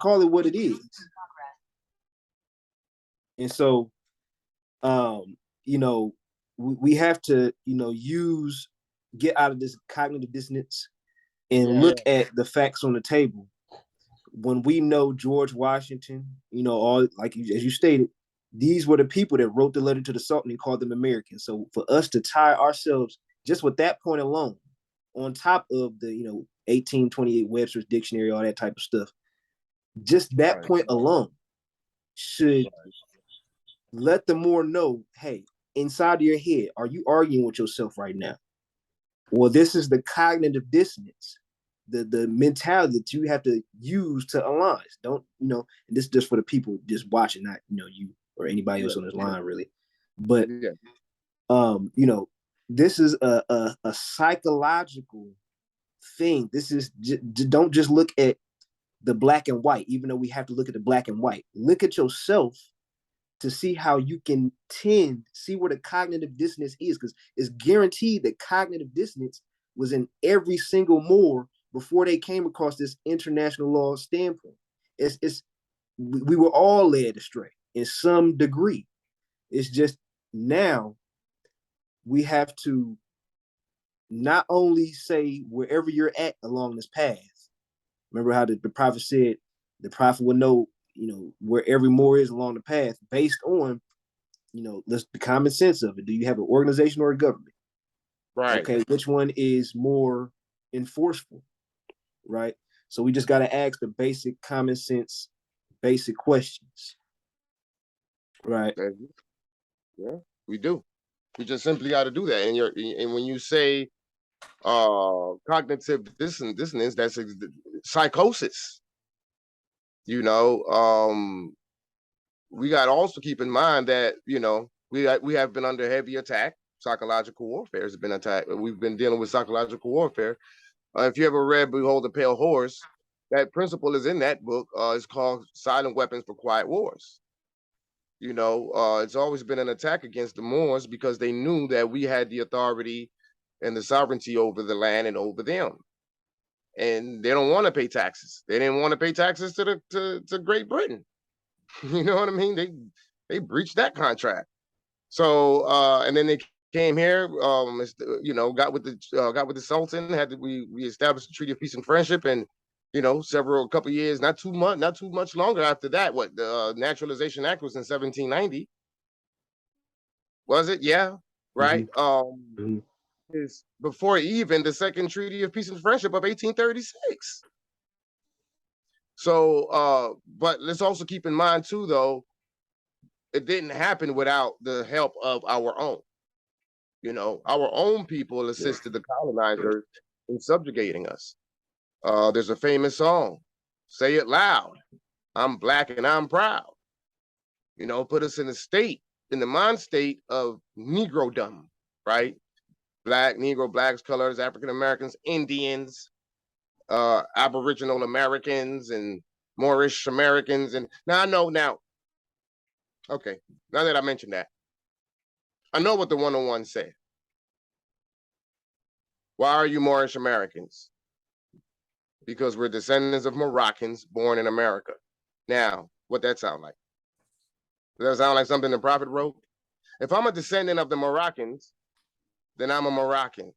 call it what it is. And so, you know, we have to, you know, get out of this cognitive dissonance and look at the facts on the table. When we know George Washington, you know, all like as you stated, these were the people that wrote the letter to the Sultan and called them Americans. So for us to tie ourselves just with that point alone, on top of the, you know, 1828 Webster's Dictionary, all that type of stuff, just that point alone should let the Moor know, hey, inside of your head, are you arguing with yourself right now? Well, this is the cognitive dissonance, the mentality that you have to use to align. Don't, you know, and this is just for the people just watching, not, you know, you or anybody else on this line really. But you know, this is a psychological thing. This is don't just look at the black and white, even though we have to look at the black and white. Look at yourself to see how you can see where the cognitive dissonance is, because it's guaranteed that cognitive dissonance was in every single Moor before they came across this international law standpoint. We were all led astray in some degree. It's just now we have to not only say wherever you're at along this path. Remember how the prophet said the prophet will know, you know, where every Moor is along the path based on, you know, the common sense of it. Do you have an organization or a government? Right. Okay, which one is more enforceful? Right. So we just got to ask the basic common sense, basic questions. Right. Yeah, we do. We just simply got to do that. And when you say cognitive dissonance, that's psychosis. You know, we got to also keep in mind that, you know, we have been under heavy attack. Psychological warfare has been attacked. We've been dealing with psychological warfare. If you ever read Behold the Pale Horse, that principle is in that book. It's called Silent Weapons for Quiet Wars. You know, it's always been an attack against the Moors because they knew that we had the authority and the sovereignty over the land and over them. And they don't want to pay taxes. They didn't want to pay taxes to Great Britain. You know what I mean? They breached that contract. So and then they came here, you know, got with the Sultan. We established the Treaty of Peace and Friendship, and you know, a couple of years, not too much longer after that. What the Naturalization Act was in 1790, was it? Yeah, right. Is before even the Second Treaty of Peace and Friendship of 1836. So, but let's also keep in mind too, though, it didn't happen without the help of our own. You know, our own people assisted the colonizers in subjugating us. There's a famous song, "Say It Loud, I'm Black and I'm Proud." You know, put us in the mind state of Negrodom, right? Black, Negro, blacks, colors, African Americans, Indians, Aboriginal Americans, and Moorish Americans. And okay, now that I mentioned that, I know what the 101 said. Why are you Moorish Americans? Because we're descendants of Moroccans born in America. Now, what that sound like? Does that sound like something the prophet wrote? If I'm a descendant of the Moroccans, then I'm a Moroccan.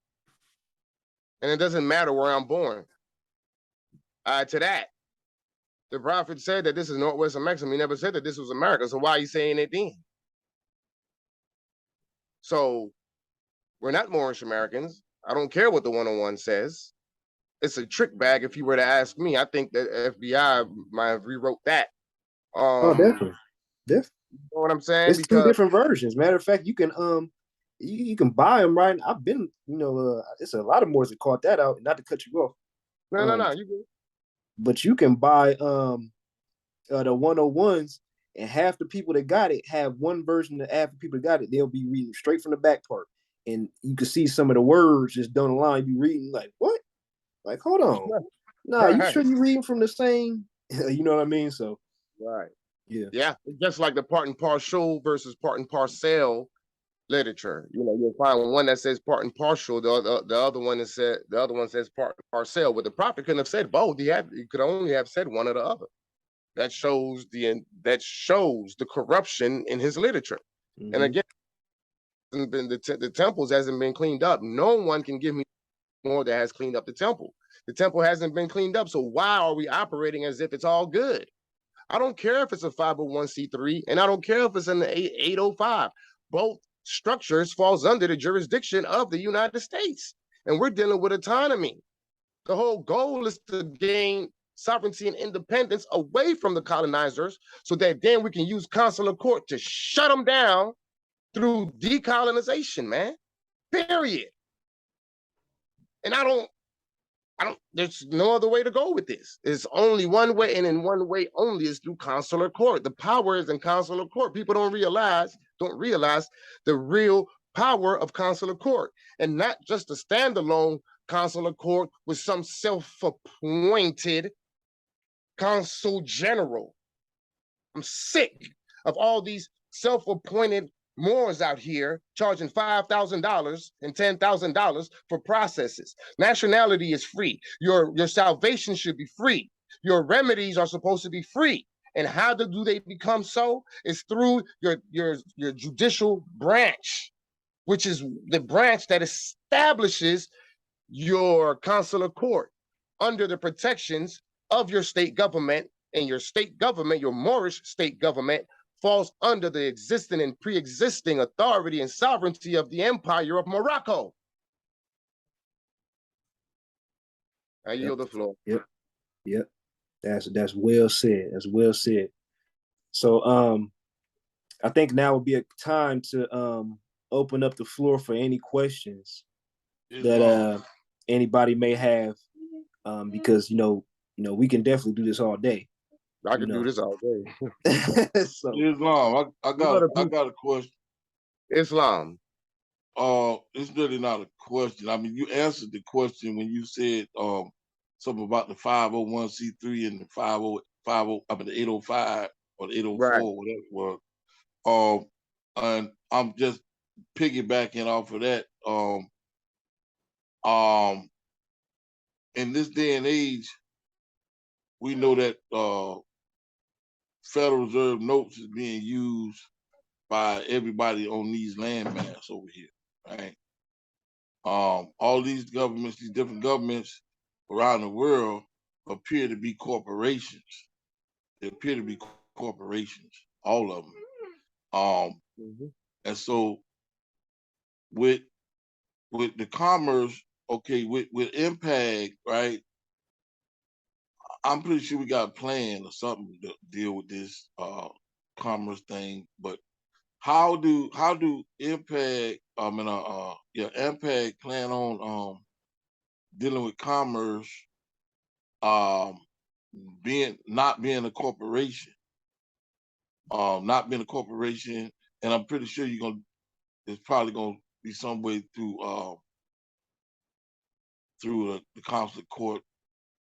And it doesn't matter where I'm born. To that, the prophet said that this is Northwest Mexico. He never said that this was America. So why are you saying it then? So we're not Moorish Americans. I don't care what the 101 says. It's a trick bag if you were to ask me. I think that FBI might have rewrote that. Definitely. You know what I'm saying? It's two different versions. Matter of fact, you can buy them, right? I've been, you know, it's a lot of Moors that caught that out. Not to cut you off. No, you good. But you can buy the 101s, and half the people that got it have one version. That half the people that got it, they'll be reading straight from the back part, and you can see some of the words just down the line. You reading like what? Like, hold on, nah, you sure you reading from the same? You know what I mean? So, right, yeah, yeah, just like the part and parcel versus part and parcel literature. You know, you'll find one that says part and partial. The other one says part and parcel. But the prophet couldn't have said both. He could only have said one or the other. That shows the corruption in his literature. And again, the temples hasn't been cleaned up. No one can give me more that has cleaned up the temple. The temple hasn't been cleaned up. So why are we operating as if it's all good? I don't care if it's a 501c3, and I don't care if it's in the 805. Both structures falls under the jurisdiction of the United States. And we're dealing with autonomy. The whole goal is to gain sovereignty and independence away from the colonizers so that then we can use consular court to shut them down through decolonization, man. Period. And I don't, there's no other way to go with this. It's only one way, and in one way only is through consular court. The power is in consular court. People don't realize the real power of consular court, and not just a standalone consular court with some self-appointed consul general. I'm sick of all these self-appointed Moors out here charging $5,000 and $10,000 for processes. Nationality is free. Your salvation should be free. Your remedies are supposed to be free. And how do they become so? It's through your judicial branch, which is the branch that establishes your consular court under the protections of your state government. And your state government, your Moorish state government, falls under the existing and pre-existing authority and sovereignty of the Empire of Morocco. I yield the floor. Yep. That's well said. That's well said. So I think now would be a time to open up the floor for any questions that anybody may have, because we can definitely do this all day. I can do this all day. So, Islam, I got a question. Islam. It's really not a question. I mean, you answered the question when you said something about the 501c3 and the 805 or the 804, right, whatever it was. And I'm just piggybacking off of that. In this day and age, we know that Federal Reserve notes is being used by everybody on these land maps over here, right? All these governments, these different governments around the world appear to be corporations. They appear to be corporations, all of them. And so with the commerce, okay, with AMPAG, right? I'm pretty sure we got a plan or something to deal with this commerce thing, but how do AMPAG AMPAG plan on dealing with commerce, not being a corporation, and I'm pretty sure it's probably gonna be some way through the consular court.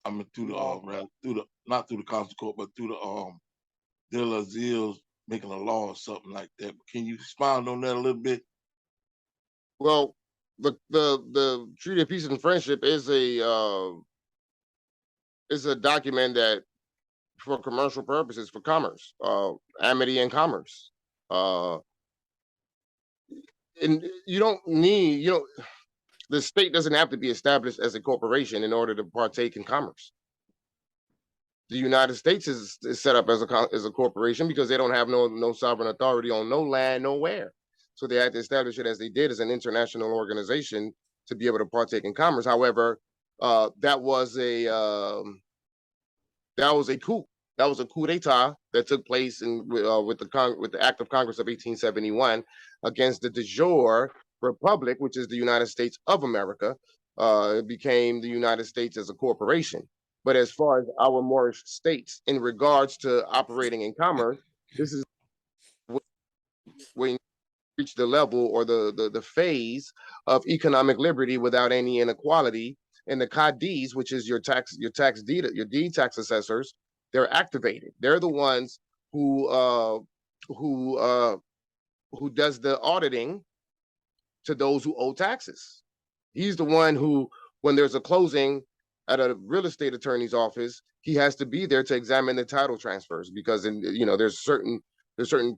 I mean, not through the consular court, but through the de la Zils making a law or something like that. But can you expound on that a little bit? Well, the Treaty of Peace and Friendship is a document that, for commercial purposes, for commerce, amity and commerce, and you don't need, the state doesn't have to be established as a corporation in order to partake in commerce. The United States is set up as a corporation because they don't have no sovereign authority on no land, nowhere. So they had to establish it as they did, as an international organization, to be able to partake in commerce. However, that was a coup. That was a coup d'état that took place with the Act of Congress of 1871 against the de jure republic, which is the United States of America. It became the United States as a corporation. But as far as our Moorish states in regards to operating in commerce, this is when you reach the level or the phase of economic liberty without any inequality. And the Qadis, which is your deed tax assessors, they're activated. They're the ones who does the auditing to those who owe taxes. He's the one who, when there's a closing at a real estate attorney's office, he has to be there to examine the title transfers, because there's certain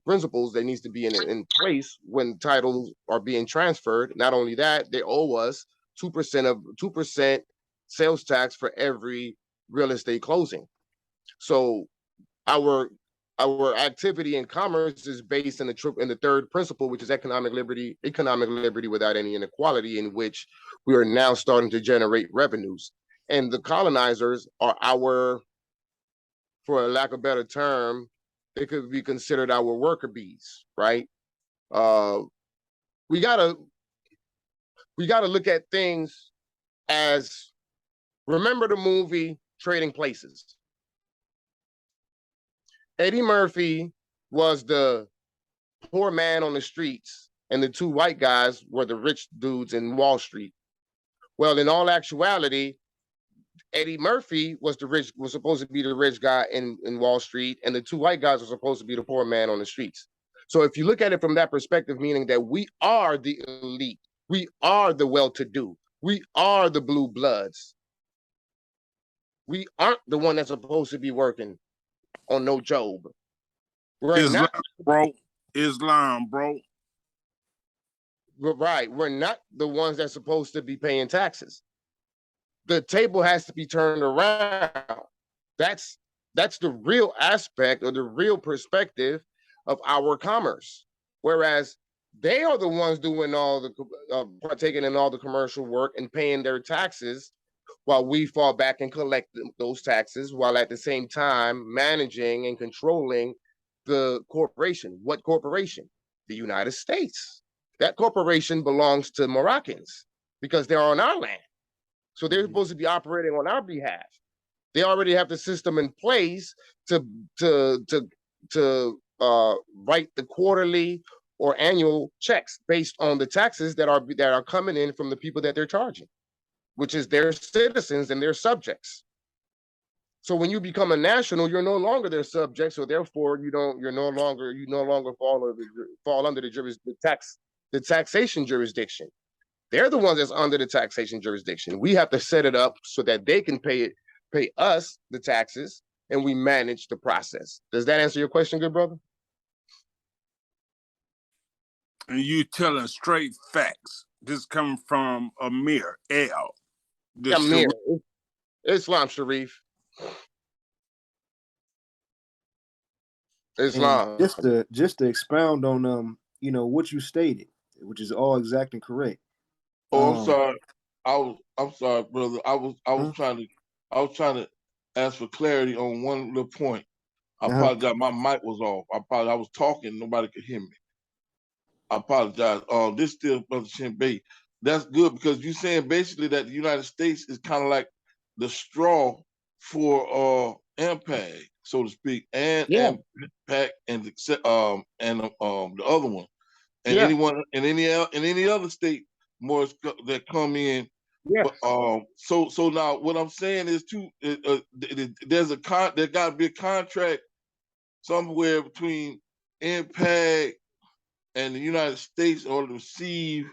principles that needs to be in place when titles are being transferred. Not only that, they owe us 2% sales tax for every real estate closing. So our activity in commerce is based in the third principle, which is economic liberty without any inequality, in which we are now starting to generate revenues. And the colonizers are our, for a lack of a better term, they could be considered our worker bees, right? We gotta look at things as, remember the movie Trading Places? Eddie Murphy was the poor man on the streets, and the two white guys were the rich dudes in Wall Street. Well, in all actuality, Eddie Murphy was supposed to be the rich guy in Wall Street, and the two white guys were supposed to be the poor man on the streets. So if you look at it from that perspective, meaning that we are the elite, we are the well-to-do, we are the blue bloods. We aren't the one that's supposed to be working on no job. We're Islam, not, bro. Islam, bro. Right. We're not the ones that's supposed to be paying taxes. The table has to be turned around. That's the real aspect, or the real perspective of our commerce. Whereas they are the ones doing all the partaking in all the commercial work and paying their taxes, while we fall back and collect those taxes, while at the same time managing and controlling the corporation. What corporation? The United States. That corporation belongs to Moroccans because they're on our land. So they're supposed to be operating on our behalf. They already have the system in place to write the quarterly or annual checks based on the taxes that are coming in from the people that they're charging, which is their citizens and their subjects. So when you become a national, you're no longer their subject. So therefore, you no longer fall under the taxation jurisdiction. They're the ones that's under the taxation jurisdiction. We have to set it up so that they can pay us the taxes, and we manage the process. Does that answer your question, good brother? And you telling straight facts. This coming from Amir L. Amir, Islam Sharif. Islam. And just to expound on what you stated, which is all exact and correct. Oh, I'm sorry. I'm sorry, brother. I was trying to ask for clarity on one little point. I apologize. My mic was off. I was talking. Nobody could hear me. I apologize. This still Brother Shinbei. That's good, because you're saying basically that the United States is kind of like the straw for AMPAG, so to speak, and AMPAG and the other one, and anyone in any other state more that come in. Yeah. But, so now what I'm saying is there got to be a contract somewhere between AMPAG and the United States in order to receive,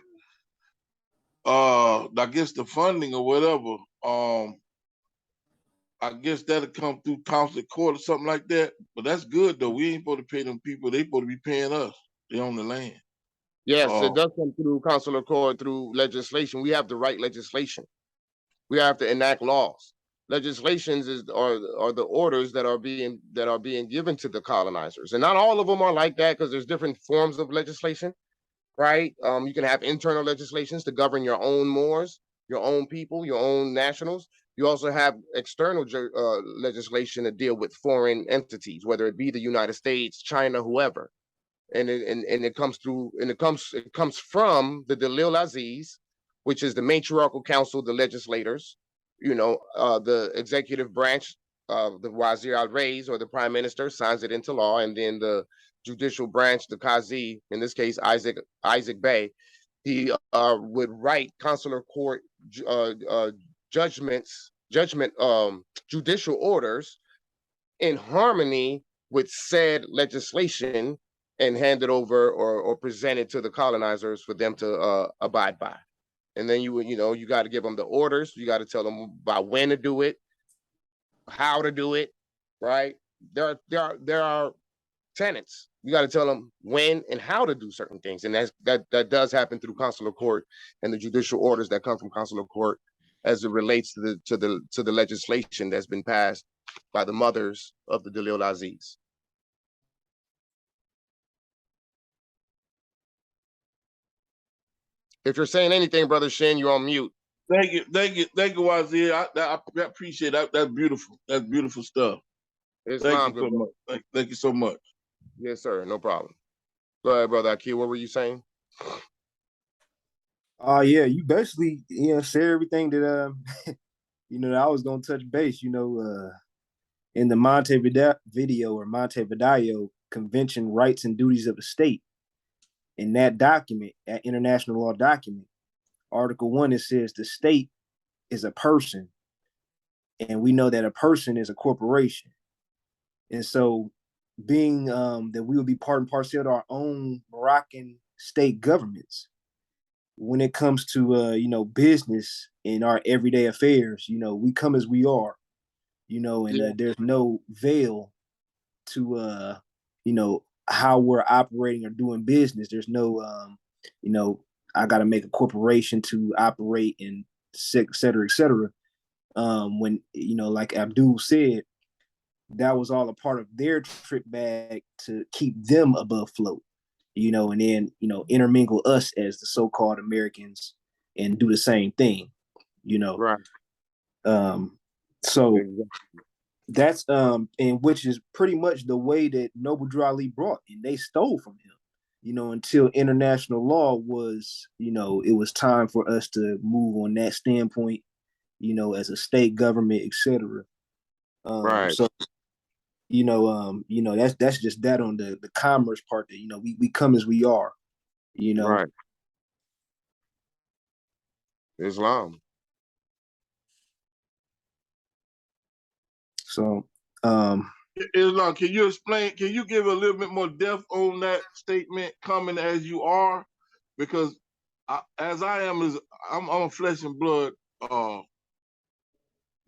I guess, the funding or whatever. I guess that'll come through consular court or something like that. But that's good though. We ain't supposed to pay them people. They supposed to be paying us. They own the land. Yes, it does come through consular court, through legislation. We have to write legislation. We have to enact laws. Legislations are the orders that are being given to the colonizers, and not all of them are like that, because there's different forms of legislation, right? You can have internal legislations to govern your own Moors, your own people, your own nationals. You also have external legislation to deal with foreign entities, whether it be the United States, China, whoever. And it comes from the Dalil Aziz, which is the matriarchal council, the legislators, the executive branch, the Wazir al-Rays, or the prime minister, signs it into law, and then the judicial branch, the Qazi, in this case Isaac Bey, he would write consular court judicial orders in harmony with said legislation and handed over or presented to the colonizers for them to abide by. And then you got to give them the orders. You got to tell them about when to do it, how to do it, right? There are tenants. You got to tell them when and how to do certain things, and that does happen through consular court and the judicial orders that come from consular court as it relates to the legislation that's been passed by the mothers of the Dalil Aziz. If you're saying anything, Brother Shin, you're on mute. Thank you, Wazir. I appreciate that. That's beautiful. That's beautiful stuff. Islam, thank you so much. Thank you so much. Yes, sir. No problem. Go ahead, Brother Akil. What were you saying? Yeah, you basically said everything that that I was gonna touch base. In the Montevideo Convention Rights and Duties of the State, in that document, that international law document, Article 1, it says the state is a person, and we know that a person is a corporation. And so, being that we will be part and parcel of our own Moroccan state governments, when it comes to business in our everyday affairs, we come as we are, and there's no veil to how we're operating or doing business. There's no I got to make a corporation to operate and et cetera, et cetera. When like Abdul said, that was all a part of their trick bag to keep them above float, and then intermingle us as the so-called Americans and do the same thing, Right. So that's and which is pretty much the way that Noble Drew Ali brought, and they stole from him, until international law was, it was time for us to move on that standpoint, as a state government, etc. Right. So that's just that on the commerce part that we come as we are, Right. Islam. So Islam, can you explain? Can you give a little bit more depth on that statement? Coming as you are, because as I am, I'm a flesh and blood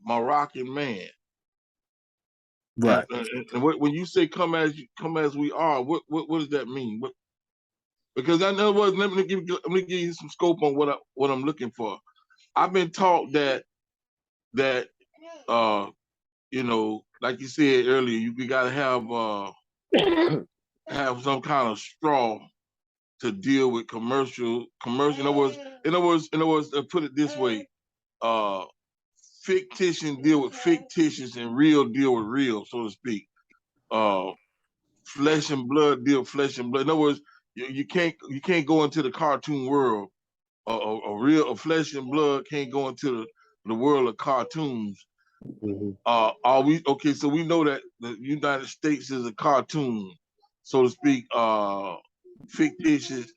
Moroccan man. right. And when you say come as we are, what does that mean? Because in other words, let me give you some scope on what I'm looking for. I've been taught that like you said earlier, you gotta have some kind of straw to deal with commercial. In other words, put it this way, fictitious deal with fictitious and real deal with real, so to speak. Flesh and blood deal flesh and blood. In other words, you can't go into the cartoon world. A flesh and blood can't go into the world of cartoons. Mm-hmm. Are we okay? So we know that the United States is a cartoon, so to speak, fictitious,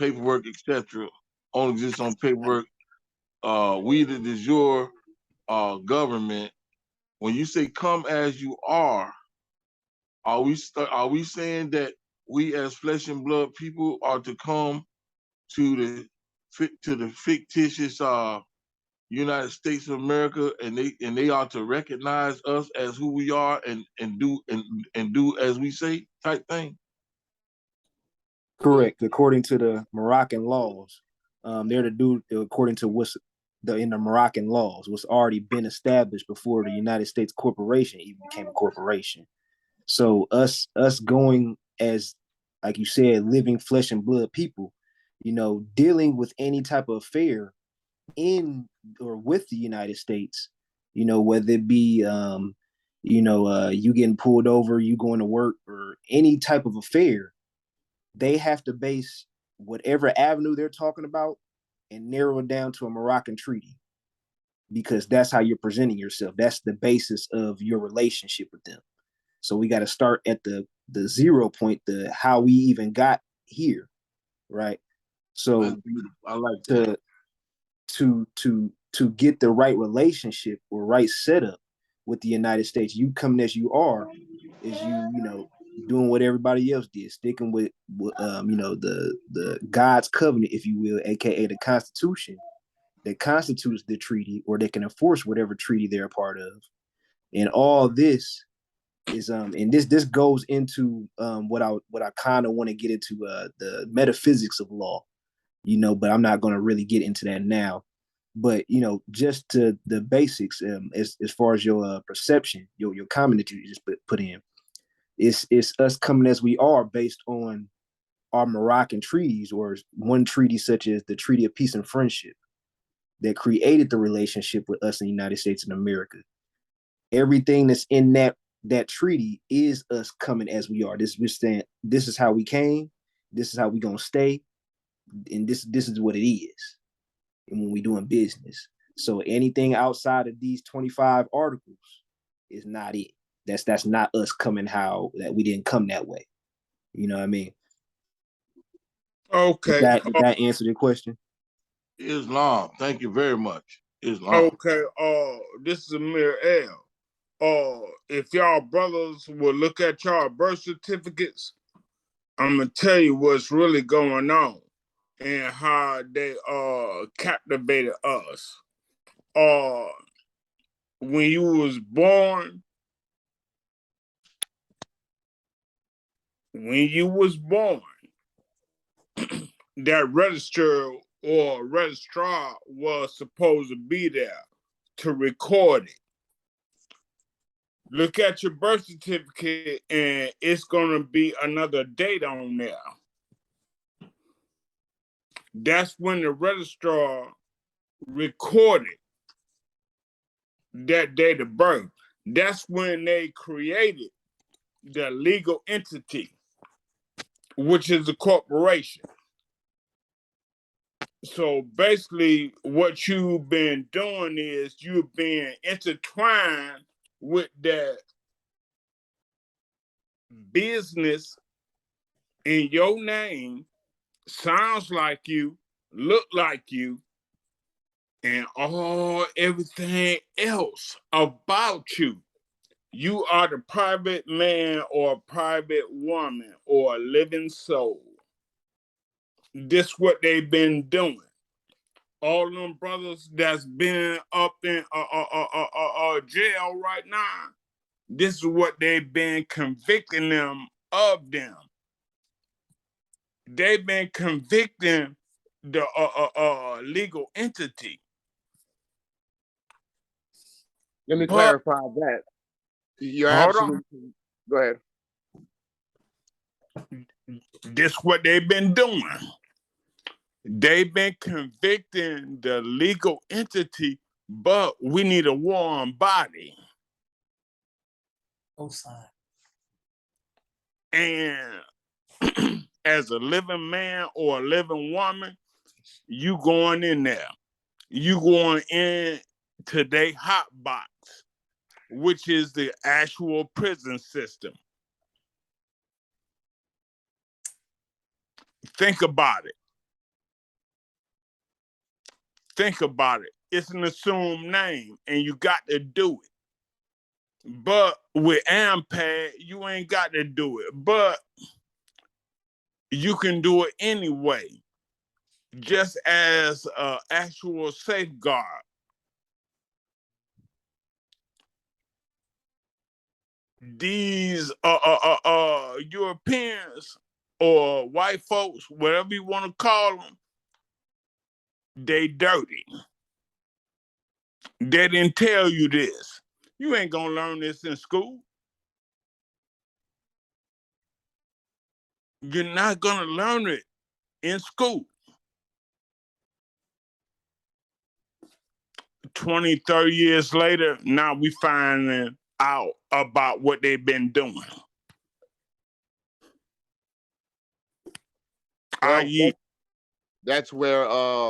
paperwork, etc. Only exists on paperwork. We the de jure government. When you say "come as you are we saying that we as flesh and blood people are to come to the fictitious United States of America, and they are to recognize us as who we are and do as we say, type thing? Correct. According to the Moroccan laws, they're to do according to what's in the Moroccan laws, what's already been established before the United States corporation even became a corporation. So us going as, like you said, living flesh and blood people, dealing with any type of affair in or with the United States, whether it be you getting pulled over, you going to work, or any type of affair, they have to base whatever avenue they're talking about and narrow it down to a Moroccan treaty, because that's how you're presenting yourself. That's the basis of your relationship with them. So we got to start at the 0 point, the how we even got here, right? So I like that. to get the right relationship or right setup with the United States, you coming as you are, is doing what everybody else did, sticking with the God's covenant, if you will, aka the Constitution that constitutes the treaty, or they can enforce whatever treaty they're a part of. And all this is and this goes into what I kind of want to get into, the metaphysics of law, but I'm not going to really get into that now. But just to the basics, as far as your perception, your comment that you just put in, it's us coming as we are based on our Moroccan treaties, or one treaty such as the Treaty of Peace and Friendship that created the relationship with us in the United States of America. Everything that's in that treaty is us coming as we are. We're saying this is how we came, this is how we gonna stay, and this is what it is. And when we doing business, so anything outside of these 25 articles is not it. That's not us coming how that we didn't come that way. You know what I mean? Okay. Did that answer the question? Islam. Thank you very much. Islam. Okay. This is Amir L. If y'all brothers will look at y'all birth certificates, I'm gonna tell you what's really going on and how they captivated us. When you was born, that registrar was supposed to be there to record it. Look at your birth certificate and it's gonna be another date on there. That's when the registrar recorded that date of birth. That's when they created the legal entity, which is a corporation. So basically, what you've been doing is you've been intertwined with that business in your name, sounds like you, look like you, and everything else about you. You are the private man or private woman or a living soul. This what they've been doing. All them brothers that's been up in jail right now, this is what they've been convicting them of them. They've been convicting the legal entity. Let me clarify that. You're absolutely. Go ahead. This what they've been doing. They've been convicting the legal entity, but we need a warm body. And as a living man or a living woman, you going in there. You going in to their hot box, which is the actual prison system. Think about it. Think about it. It's an assumed name, and you got to do it. But with AMPAG, you ain't got to do it. But you can do it anyway, just as an actual safeguard. These Europeans or white folks, whatever you want to call them, they dirty. They didn't tell you this. You ain't gonna learn this in school. You're not gonna learn it in school. 20, 30 years later, now we finding out about what they've been doing. Well, that's where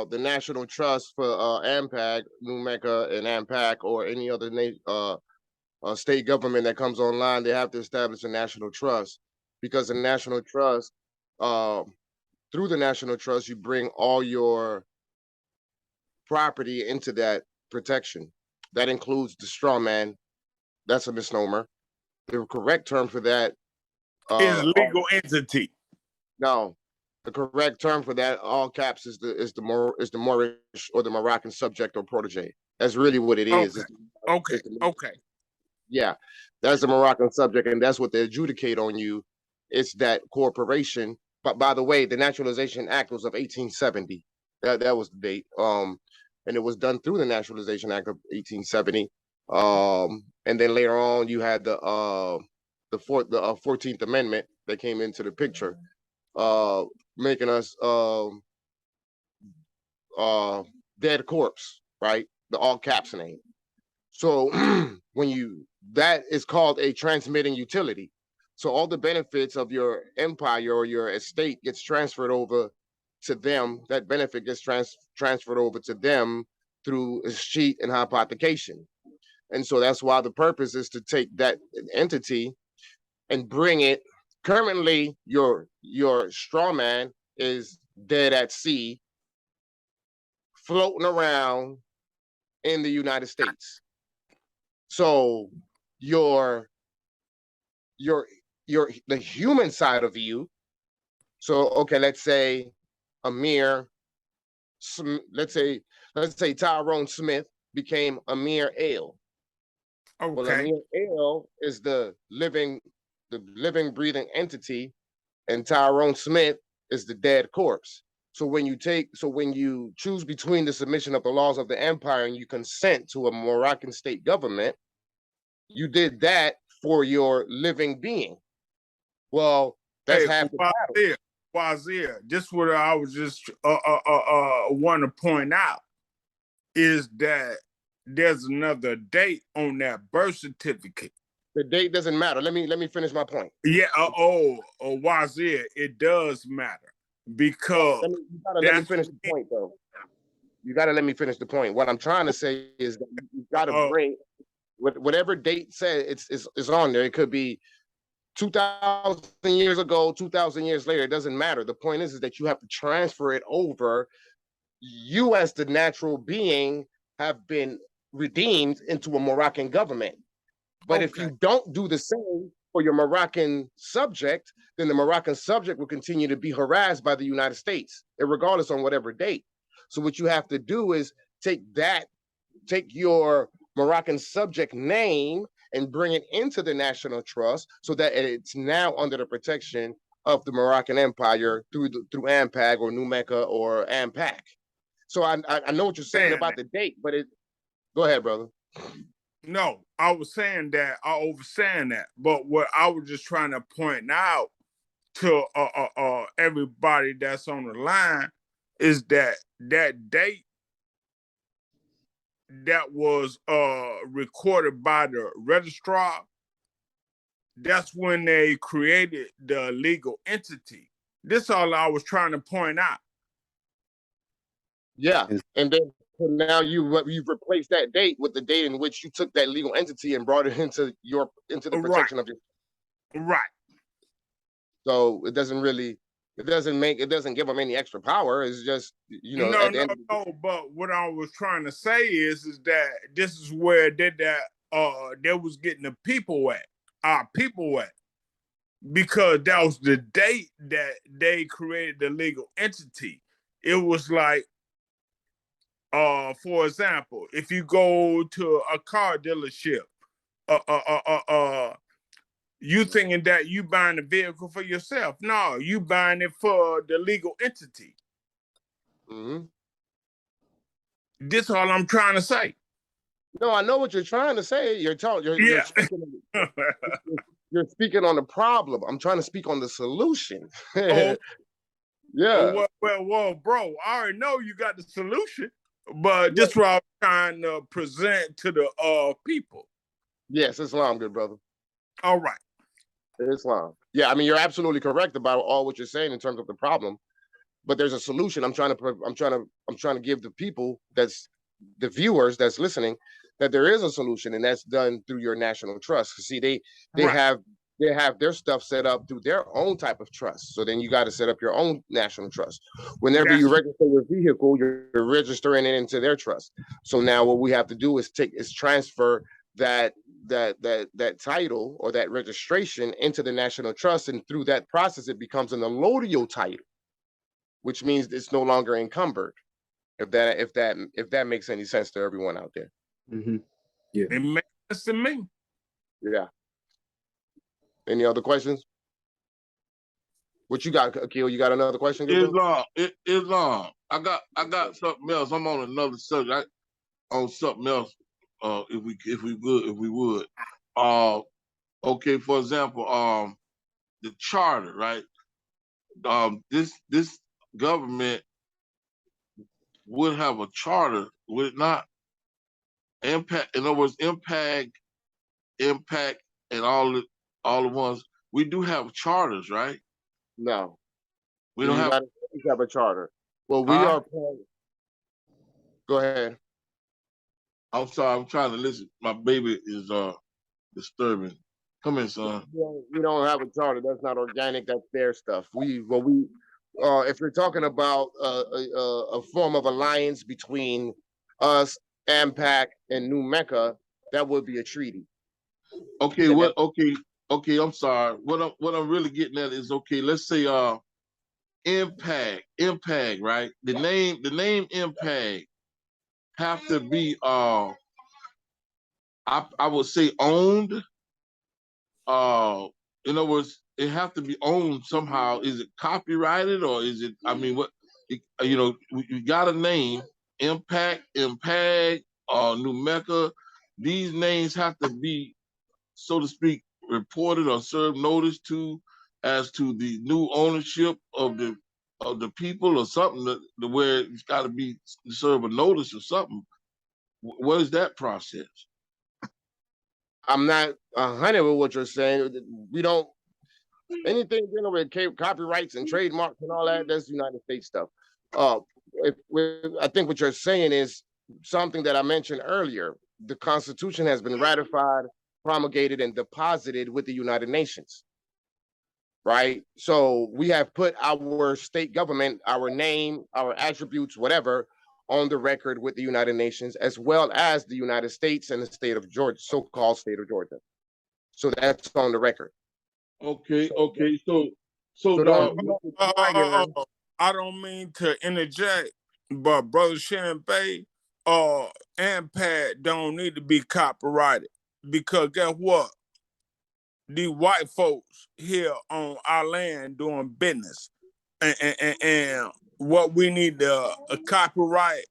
the National Trust for AMPAG, New Mecca and AMPAG, or any other state government that comes online, they have to establish a national trust, because the national trust, through the national trust, you bring all your property into that protection. That includes the straw man. That's a misnomer. The correct term for that Is legal entity. No, the correct term for that, all caps, is the Moorish or the Moroccan subject or protege. That's really what it is. Okay. Yeah, that's the Moroccan subject, and that's what they adjudicate on you. It's that corporation. But by the way, the Naturalization Act was of 1870. That was the date. And it was done through the Naturalization Act of 1870. And then later on, you had the 14th Amendment that came into the picture, making us dead corpse, right? The all caps name. So that is called a transmitting utility. So all the benefits of your empire or your estate gets transferred over to them. That benefit gets transferred over to them through escheat and hypothecation. And so that's why the purpose is to take that entity and bring it. Currently, your straw man is dead at sea, floating around in the United States. So the human side of you. So okay, let's say Amir, let's say Tyrone Smith became Amir Ale. Okay. Well, Amir Ale is the living, breathing entity, and Tyrone Smith is the dead corpse. So when you choose between the submission of the laws of the empire and you consent to a Moroccan state government, you did that for your living being. Well, that's half the battle. Wazir, just what I was just want to point out is that there's another date on that birth certificate. The date doesn't matter. Let me finish my point. Yeah. Wazir, it does matter because you gotta let me finish the point, though. You gotta let me finish the point. What I'm trying to say is that you gotta bring whatever date says it's on there. It could be 2,000 years ago, 2,000 years later. It doesn't matter. The point is that you have to transfer it over. You, as the natural being, have been redeemed into a Moroccan government. But if you don't do the same for your Moroccan subject, then the Moroccan subject will continue to be harassed by the United States, regardless on whatever date. So what you have to do is take your Moroccan subject name and bring it into the national trust so that it's now under the protection of the Moroccan Empire through AMPAG or New Mecca or AMPAG. So I know what you're saying about the date, but go ahead, brother. No, I was saying that, I overstand that. But what I was just trying to point out to everybody that's on the line is that date that was recorded by the registrar, that's when they created the legal entity. This all I was trying to point out. Yeah, and then now you've replaced that date with the date in which you took that legal entity and brought it into the protection of your. Right. So it doesn't give them any extra power. It's just, No. But what I was trying to say is that this is where they was getting the people at, our people at, because that was the date that they created the legal entity. It was like, for example, if you go to a car dealership, you thinking that you buying a vehicle for yourself. No, you buying it for the legal entity. Mm-hmm. This all I'm trying to say. No, I know what you're trying to say. You're speaking on the problem. I'm trying to speak on the solution. Oh, yeah. Well, bro, I already know you got the solution, but this is what I'm trying to present to the people. Yes, Islam, good brother. All right. Islam. Yeah, I mean, you're absolutely correct about all what you're saying in terms of the problem, but there's a solution. I'm trying to give the people, that's the viewers that's listening, that there is a solution, and that's done through your national trust. See, they have their stuff set up through their own type of trust. So then you got to set up your own national trust. Whenever you register your vehicle, you're registering it into their trust. So now what we have to do is transfer that title or that registration into the national trust, and through that process, it becomes an allodial title, which means it's no longer encumbered. If that makes any sense to everyone out there. Mm-hmm. Yeah, it makes sense to me. Yeah. Any other questions? What you got, Akil? You got another question? Islam. I got something else. I'm on another subject. On something else. If we would. Okay. For example, the charter, right? This government would have a charter, would it not? Impact. In other words, impact, and all the ones. We do have charters, right? No. We The don't have. United States have a charter. Well, we Huh? are. Go ahead. I'm sorry. I'm trying to listen. My baby is disturbing. Come in, son. We don't have a charter. That's not organic. That's their stuff. If you're talking about a form of alliance between us, AMPAG, and New Mecca, that would be a treaty. Okay. What? Okay. I'm sorry. What I'm really getting at is, okay. Let's say impact, right? The name impact have to be I would say owned. In other words, it have to be owned somehow. Is it copyrighted, or is it? I mean, what? You got a name, Impact, New Mecca. These names have to be, so to speak, reported or served notice to, as to the new ownership of the people, or something, that where it's got to be serve a notice or something. What is that process? I'm not 100 with what you're saying. We don't anything dealing with copyrights and trademarks and all that. That's United States stuff. I think what you're saying is something that I mentioned earlier. The Constitution has been ratified, promulgated, and deposited with the United Nations. Right? So we have put our state government, our name, our attributes, whatever, on the record with the United Nations, as well as the United States and the state of Georgia, so-called state of Georgia. So that's on the record. Okay. So I don't mean to interject, but Brother Shannon Bay, AMPAG don't need to be copyrighted, because guess what? The white folks here on our land doing business, and what we need to copyright,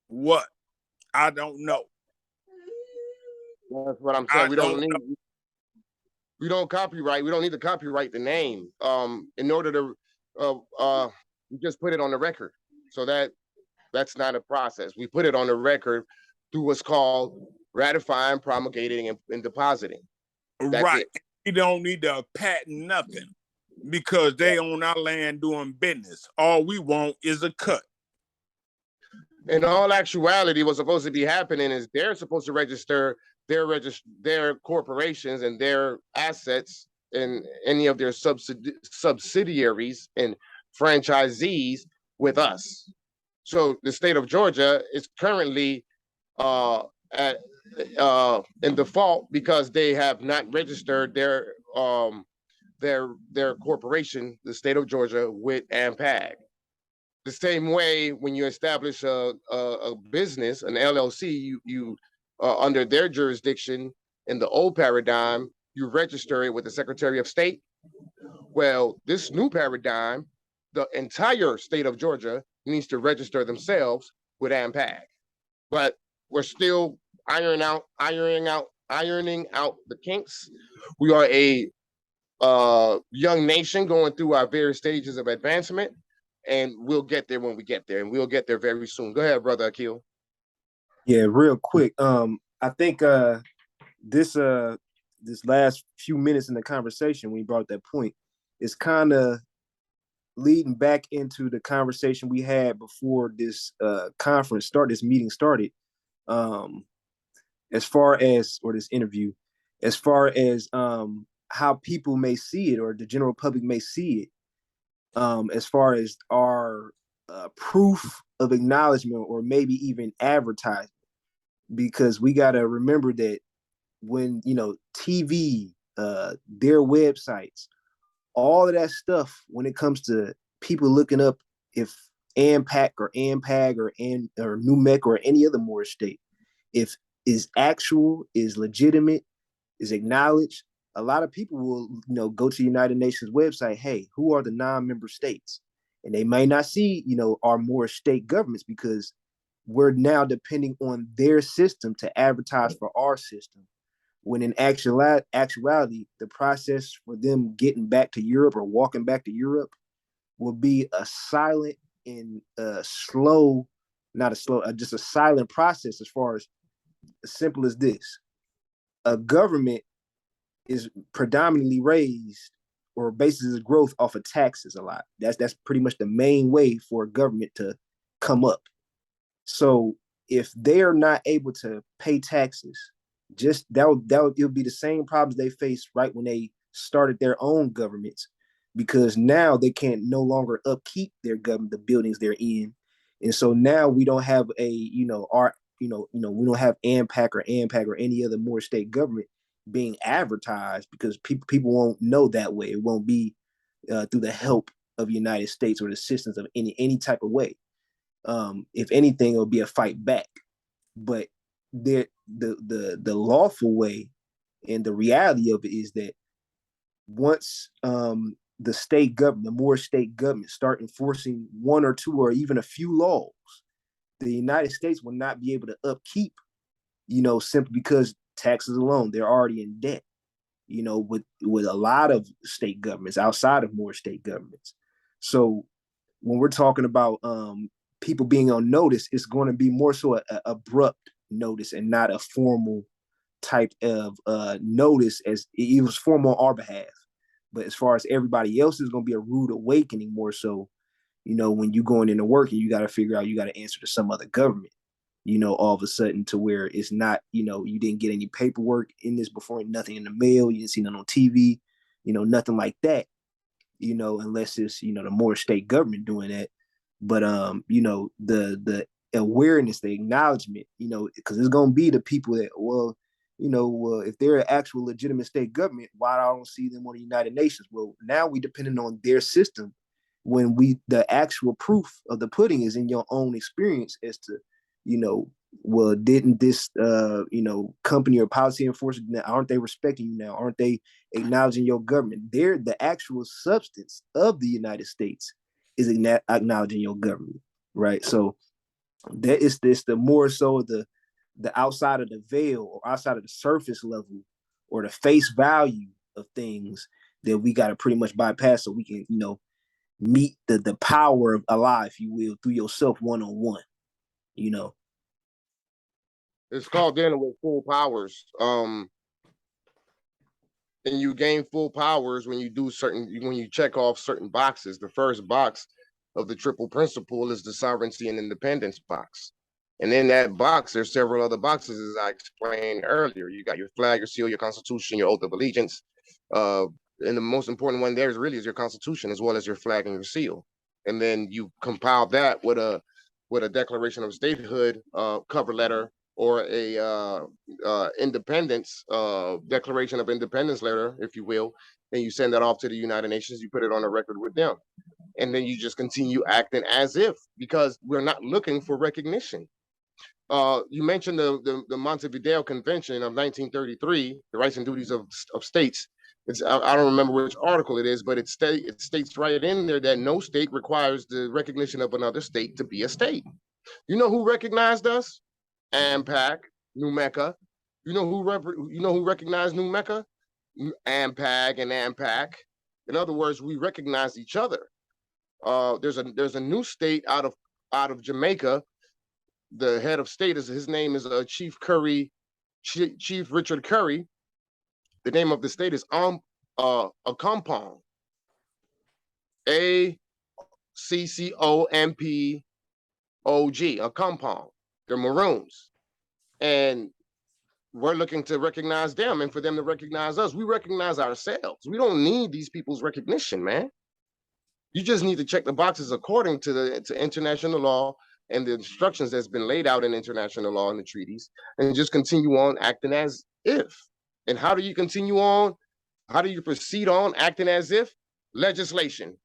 what? I don't know. That's what I'm saying. We don't copyright. We don't need to copyright the name. In order to, we just put it on the record. So that's not a process. We put it on the record through what's called ratifying, promulgating, and depositing. That's right. it. We don't need to patent nothing, because they on our land doing business. All we want is a cut. In all actuality, what's supposed to be happening is they're supposed to register their corporations and their assets and any of their subsidiaries and franchisees with us. So the state of Georgia is currently in default because they have not registered their corporation, the state of Georgia, with AMPAG. The same way when you establish a business, an LLC, you under their jurisdiction in the old paradigm, you register it with the Secretary of State. Well, this new paradigm, the entire state of Georgia needs to register themselves with AMPAG. But we're still ironing out the kinks. We are a young nation going through our various stages of advancement. And we'll get there when we get there, and we'll get there very soon. Go ahead, Brother Akil. Yeah, real quick. I think this last few minutes in the conversation, when you brought that point, is kind of leading back into the conversation we had before this meeting started. As far as, or this interview, as far as how people may see it, or the general public may see it. As far as our proof of acknowledgement, or maybe even advertisement. because we got to remember that when, TV, their websites, all of that stuff, when it comes to people looking up if AMPAC or AMPAG or New Mexico or any other Moorish state, if is actual, is legitimate, is acknowledged, a lot of people will, go to the United Nations website. Hey, who are the non-member states? And they may not see, our Moorish state governments, because we're now depending on their system to advertise for our system. When in actuality, the process for them getting back to Europe or walking back to Europe will be a silent and slow, not a slow, just a silent process. As simple as this: a government is predominantly raised or bases its growth off of taxes a lot. That's pretty much the main way for a government to come up. So if they are not able to pay taxes, just it'll be the same problems they faced right when they started their own governments, because now they can't no longer upkeep their government, the buildings they're in. And so now we don't have we don't have AMPAC or AMPAG or any other more state government being advertised, because people won't know that way. It won't be through the help of the United States or the assistance of any type of way. If anything, it'll be a fight back. But the lawful way and the reality of it is that once the state government, the more state government, start enforcing one or two or even a few laws, the United States will not be able to upkeep, simply because taxes alone, they're already in debt, with a lot of state governments outside of more state governments. So when we're talking about people being on notice, it's going to be more so a abrupt notice and not a formal type of notice, as it was formal on our behalf. But as far as everybody else, is going to be a rude awakening more so, when you're going into work and you got to figure out, you got to answer to some other government, all of a sudden, to where it's not, you didn't get any paperwork in this before, nothing in the mail, you didn't see nothing on TV, nothing like that, unless it's, the more state government doing that. But the awareness, the acknowledgement, because it's gonna be the people that, well, if they're an actual legitimate state government, why I don't see them on the United Nations? Well, now we depending on their system, when the actual proof of the pudding is in your own experience as to, well, didn't this company or policy enforcer, aren't they respecting you now? Aren't they acknowledging your government? They're the actual substance of the United States is acknowledging your government, right? So that is this the more so the outside of the veil or outside of the surface level or the face value of things that we got to pretty much bypass, so we can meet the power of Allah, if you will, through yourself one-on-one. It's called dealing with full powers. And you gain full powers when you check off certain boxes. The first box of the triple principle is the sovereignty and independence box. And in that box, there's several other boxes, as I explained earlier. You got your flag, your seal, your constitution, your oath of allegiance. And the most important one there is your constitution, as well as your flag and your seal. And then you compile that with a declaration of statehood cover letter, or a independence declaration of independence letter, if you will, and you send that off to the United Nations. You put it on a record with them, and then you just continue acting as if, because we're not looking for recognition. You mentioned the Montevideo Convention of 1933, the rights and duties of states. I don't remember which article it is, but it states right in there that no state requires the recognition of another state to be a state. You know who recognized us? AMPAC, New Mecca. You know who recognized New Mecca? AMPAG and AMPAC. In other words, we recognize each other. There's a new state out of Jamaica. The head of state his name is Chief Richard Curry. The name of the state is a compound. ACCOMPOG, a compound. They're Maroons. And we're looking to recognize them, and for them to recognize us. We recognize ourselves. We don't need these people's recognition, man. You just need to check the boxes according to international law and the instructions that's been laid out in international law and the treaties, and just continue on acting as if. And how do you continue on? How do you proceed on acting as if? Legislation.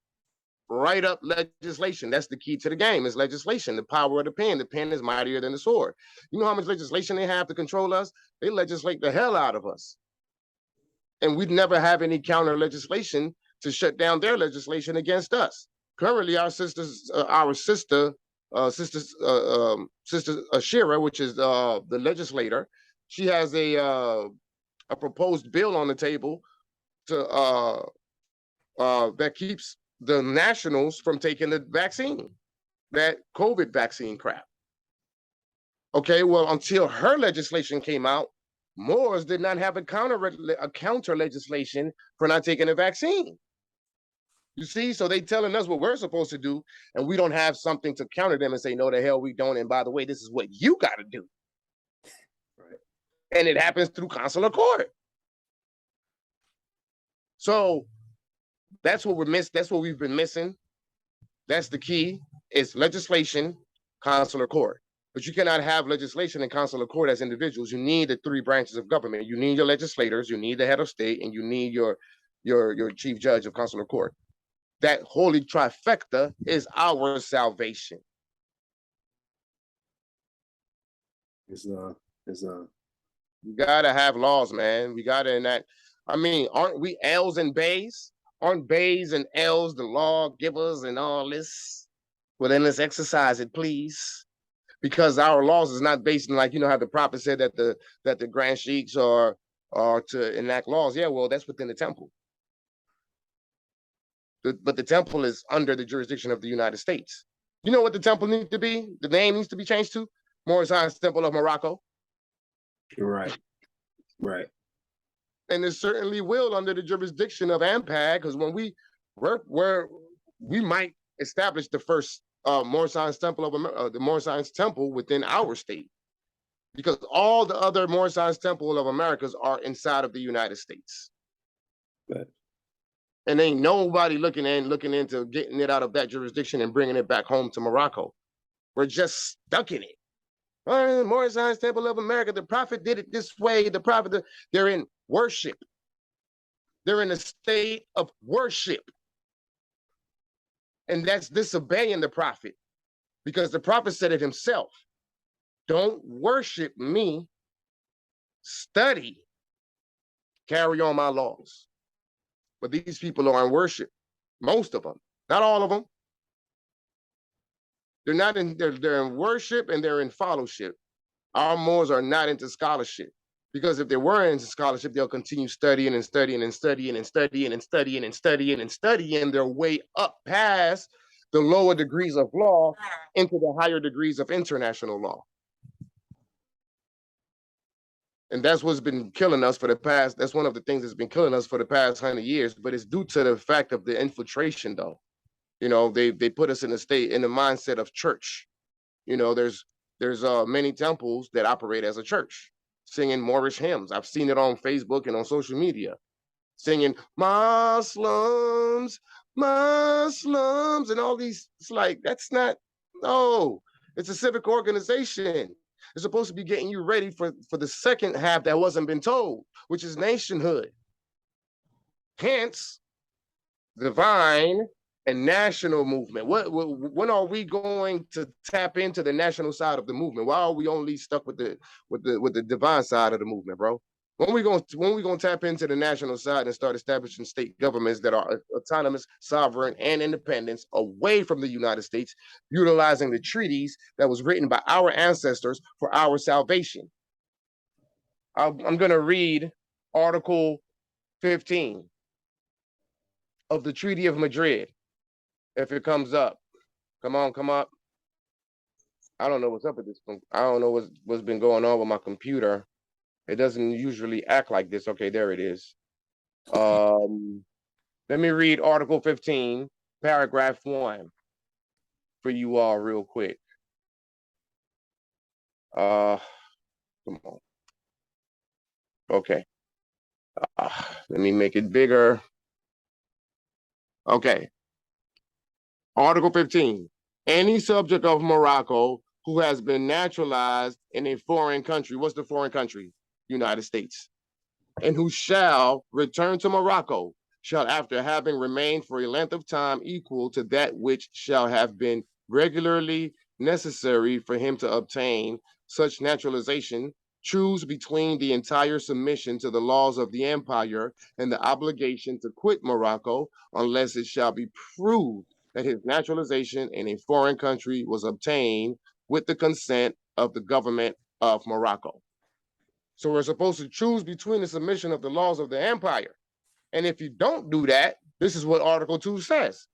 Write up legislation. That's the key to the game, is legislation, the power of the pen. The pen is mightier than the sword. You know how much legislation they have to control us? They legislate the hell out of us. And we'd never have any counter legislation to shut down their legislation against us. Currently, our sister Ashira, which is the legislator, she has a proposed bill on the table to that keeps the nationals from taking the vaccine, that COVID vaccine crap. Okay, well, until her legislation came out, Moors did not have a counter legislation for not taking the vaccine. You see, so they telling us what we're supposed to do, and we don't have something to counter them and say, no, the hell we don't. And by the way, this is what you got to do. Right. And it happens through consular court. So that's what we're missing. That's what we've been missing. That's the key. It's legislation, consular court. But you cannot have legislation and consular court as individuals. You need the three branches of government. You need your legislators, you need the head of state, and you need your chief judge of consular court. That holy trifecta is our salvation. You gotta have laws, man. We gotta enact. I mean, aren't we L's and Bays? Aren't Bays and L's the law givers and all this? Well, then let's exercise it, please. Because our laws is not based on, like, you know how the prophet said that the grand sheiks are to enact laws. Yeah, well, that's within the temple. But the temple is under the jurisdiction of the United States. You know what the temple needs to be? The name needs to be changed to Morocco's Temple of Morocco. Right. Right. And it certainly will under the jurisdiction of AMPAG, because when we might establish the first Morocco's Temple of the Morocco's Temple within our state, because all the other Morocco's Temple of Americas are inside of the United States. Right. And ain't nobody looking into getting it out of that jurisdiction and bringing it back home to Morocco. We're just stuck in it. Morocco's Temple of America, the prophet did it this way. The prophet, they're in worship. They're in a state of worship. And that's disobeying the prophet, because the prophet said it himself. Don't worship me, study, carry on my laws. But these people are in worship, most of them, not all of them. They're in worship and they're in fellowship. Our Moors are not into scholarship, because if they were into scholarship, they'll continue studying and studying and studying and studying and studying and studying and studying their way up past the lower degrees of law into the higher degrees of international law. And that's what's been killing us for the past. That's one of the things that's been killing us for the past 100 years. But it's due to the fact of the infiltration, though. You know, they put us in the mindset of church. You know, there's many temples that operate as a church, singing Moorish hymns. I've seen it on Facebook and on social media, singing Muslims, Muslims, and all these. It's like, that's not, no, it's a civic organization. It's supposed to be getting you ready for the second half that wasn't been told, which is nationhood. Hence, divine and national movement. When are we going to tap into the national side of the movement? Why are we only stuck with the divine side of the movement, bro? When we going to tap into the national side and start establishing state governments that are autonomous, sovereign, and independent away from the United States, utilizing the treaties that was written by our ancestors for our salvation? I'm going to read Article 15 of the Treaty of Madrid. If it comes up, come up. I don't know what's up with this one. I don't know what's been going on with my computer. It doesn't usually act like this. Okay, there it is. Let me read Article 15, paragraph 1 for you all real quick. Come on. Okay. Let me make it bigger. Okay. Article 15. any subject of Morocco who has been naturalized in a foreign country. What's the foreign country? United States. And who shall return to Morocco shall, after having remained for a length of time equal to that which shall have been regularly necessary for him to obtain such naturalization, choose between the entire submission to the laws of the empire and the obligation to quit Morocco, unless it shall be proved that his naturalization in a foreign country was obtained with the consent of the government of Morocco. So we're supposed to choose between the submission of the laws of the empire. And if you don't do that, this is what Article 2 says.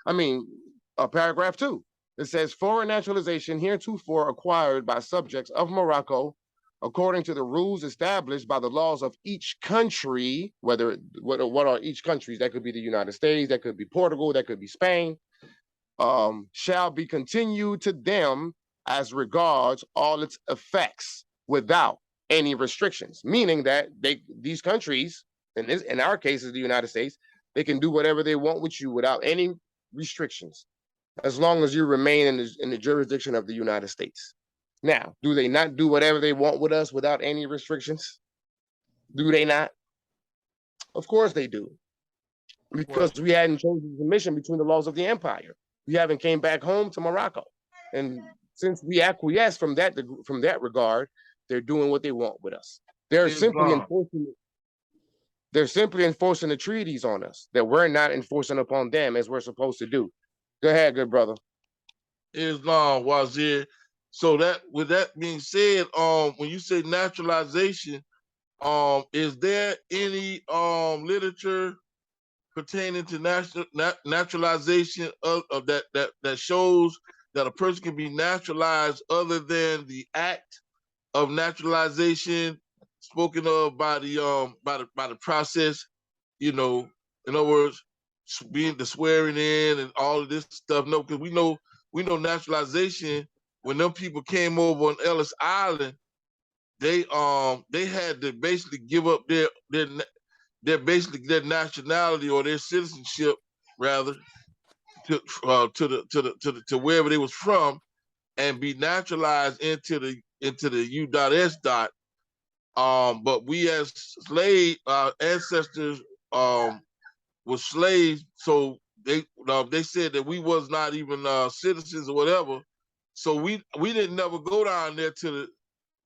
Paragraph 2. It says, foreign naturalization heretofore acquired by subjects of Morocco, according to the rules established by the laws of each country, what are each countries? That could be the United States, that could be Portugal, that could be Spain, shall be continued to them as regards all its effects without any restrictions, meaning that these countries, in our case is the United States, they can do whatever they want with you without any restrictions, as long as you remain in the jurisdiction of the United States. Now, do they not do whatever they want with us without any restrictions? Do they not? Of course they do, because we hadn't chosen submission between the laws of the empire. We haven't came back home to Morocco, and since we acquiesce from that regard, they're doing what they want with us. They're simply enforcing the treaties on us that we're not enforcing upon them as we're supposed to do. Go ahead, good brother. Islam, Wazir. So that, with that being said, when you say naturalization, is there any literature pertaining to naturalization of that shows that a person can be naturalized other than the act of naturalization spoken of by the process? In other words, being the swearing in and all of this stuff. No, because we know naturalization, when them people came over on Ellis Island, they had to basically give up their nationality or their citizenship, rather, to wherever they was from, and be naturalized into the U.S. But we as our ancestors were slaves, so they said that we was not even citizens or whatever. So we didn't never go down there to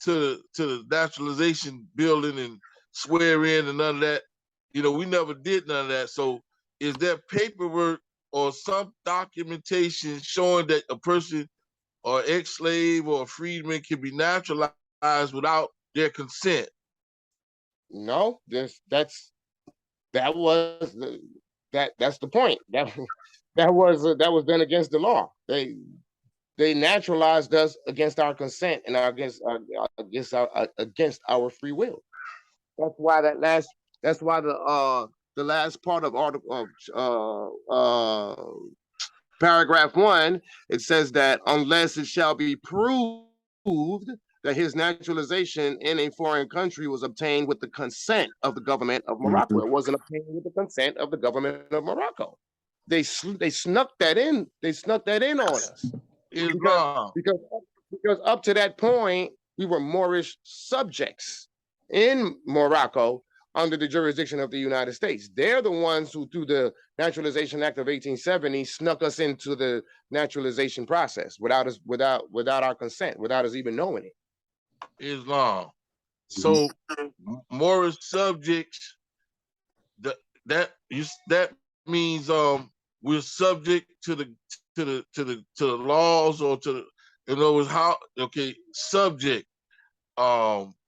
the naturalization building and swear in and none of that. We never did none of that. So is there paperwork or some documentation showing that a person or ex-slave or a freedman can be naturalized without their consent? No, that's the point. That was done against the law. They naturalized us against our consent and against our free will. That's why the last part of article paragraph 1, it says that unless it shall be proved that his naturalization in a foreign country was obtained with the consent of the government of Morocco. It wasn't obtained with the consent of the government of Morocco. They snuck that in. They snuck that in on us. Because up to that point, we were Moorish subjects in Morocco under the jurisdiction of the United States. They're the ones who, through the Naturalization Act of 1870, snuck us into the naturalization process without our consent, without us even knowing it. Islam. So Moorish subjects, that means we're subject to the laws, or to the, in other words, subject.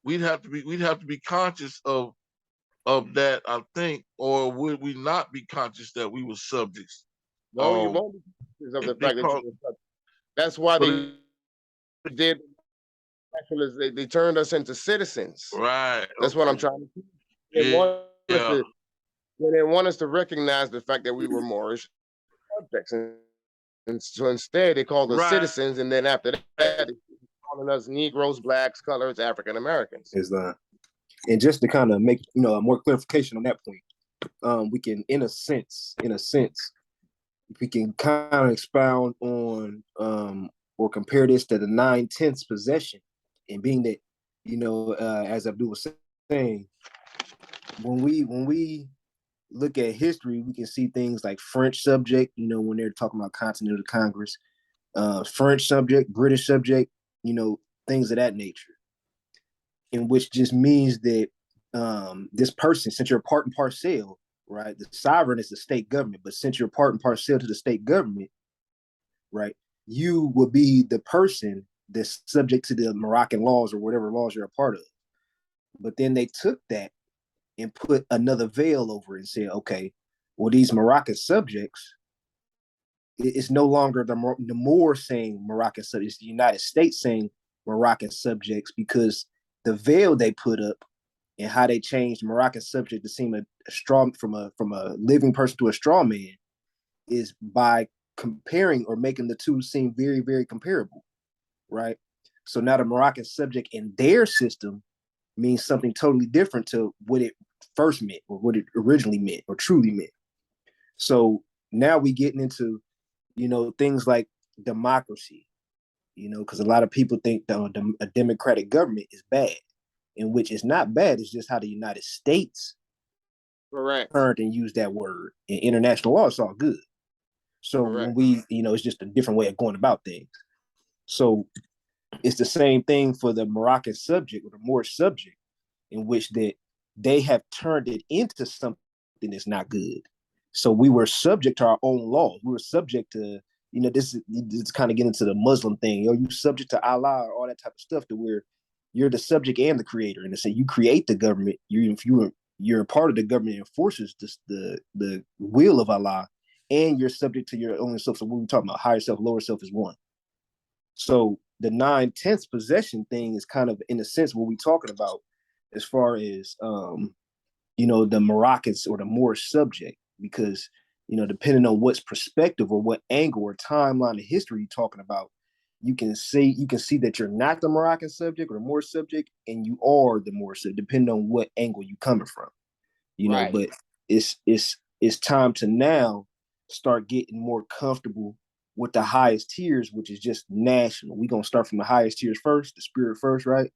We'd have to be conscious of that, I think, or would we not be conscious that we were subjects? No, you won't be conscious of the fact that you were subjects. That's why they did. They turned us into citizens. Right. That's what I'm trying to do. They want us to recognize the fact that we were Moorish subjects, and so instead they called us citizens, and then after that, they calling us Negroes, Blacks, Coloreds, African Americans. And just to kind of make a more clarification on that point, we can, in a sense, we can kind of expound on or compare this to the 9/10 possession, and being that, as Abdul was saying, when we look at history, we can see things like French subject, when they're talking about Continental Congress, French subject, British subject, things of that nature, in which just means that this person, since you're part and parcel, right? The sovereign is the state government, but since you're part and parcel to the state government, right, you will be the person that's subject to the Moroccan laws or whatever laws you're a part of. But then they took that and put another veil over it and said, okay, well, these Moroccan subjects, it's no longer the Moors saying Moroccan subjects, it's the United States saying Moroccan subjects, because the veil they put up and how they changed Moroccan subject to seem a straw from a living person to a straw man is by comparing or making the two seem very, very comparable, right? So now the Moroccan subject in their system means something totally different to what it first meant or what it originally meant or truly meant. So now we getting into, things like democracy, because a lot of people think a democratic government is bad, in which it's not bad. It's just how the United States turned and used that word. In international law, it's all good. So when we, it's just a different way of going about things. So it's the same thing for the Moroccan subject or the Moorish subject, in which that they have turned it into something that's not good. So we were subject to our own laws. We were subject to, this kind of getting into the Muslim thing. You subject to Allah or all that type of stuff, to where you're the subject and the creator. And to say you create the government, you're a part of the government enforces the will of Allah, and you're subject to your own self. So when we're talking about higher self, lower self is one. So the 9/10 possession thing is kind of, in a sense, what we're talking about as far as the Moroccans or the Moorish subject, because depending on what's perspective or what angle or timeline of history you're talking about, you can see that you're not the Moroccan subject or the Moorish subject, and you are the Moorish subject, depending on what angle you're coming from. But it's time to now start getting more comfortable with the highest tiers, which is just national. We're gonna start from the highest tiers first, the spirit first, right?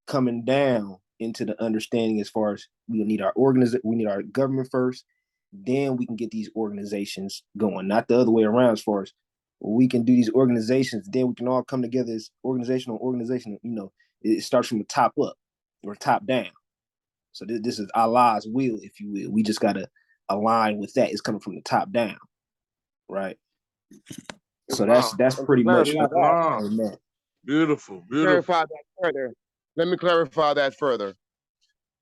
Coming down into the understanding as far as we need our government first, then we can get these organizations going, not the other way around. As far as we can do these organizations, then we can all come together as organization. It starts from the top up or top down. So this is Allah's will, if you will. We just gotta align with that. It's coming from the top down, right? So that's pretty much that. Beautiful. Clarify that further. Let me clarify that further.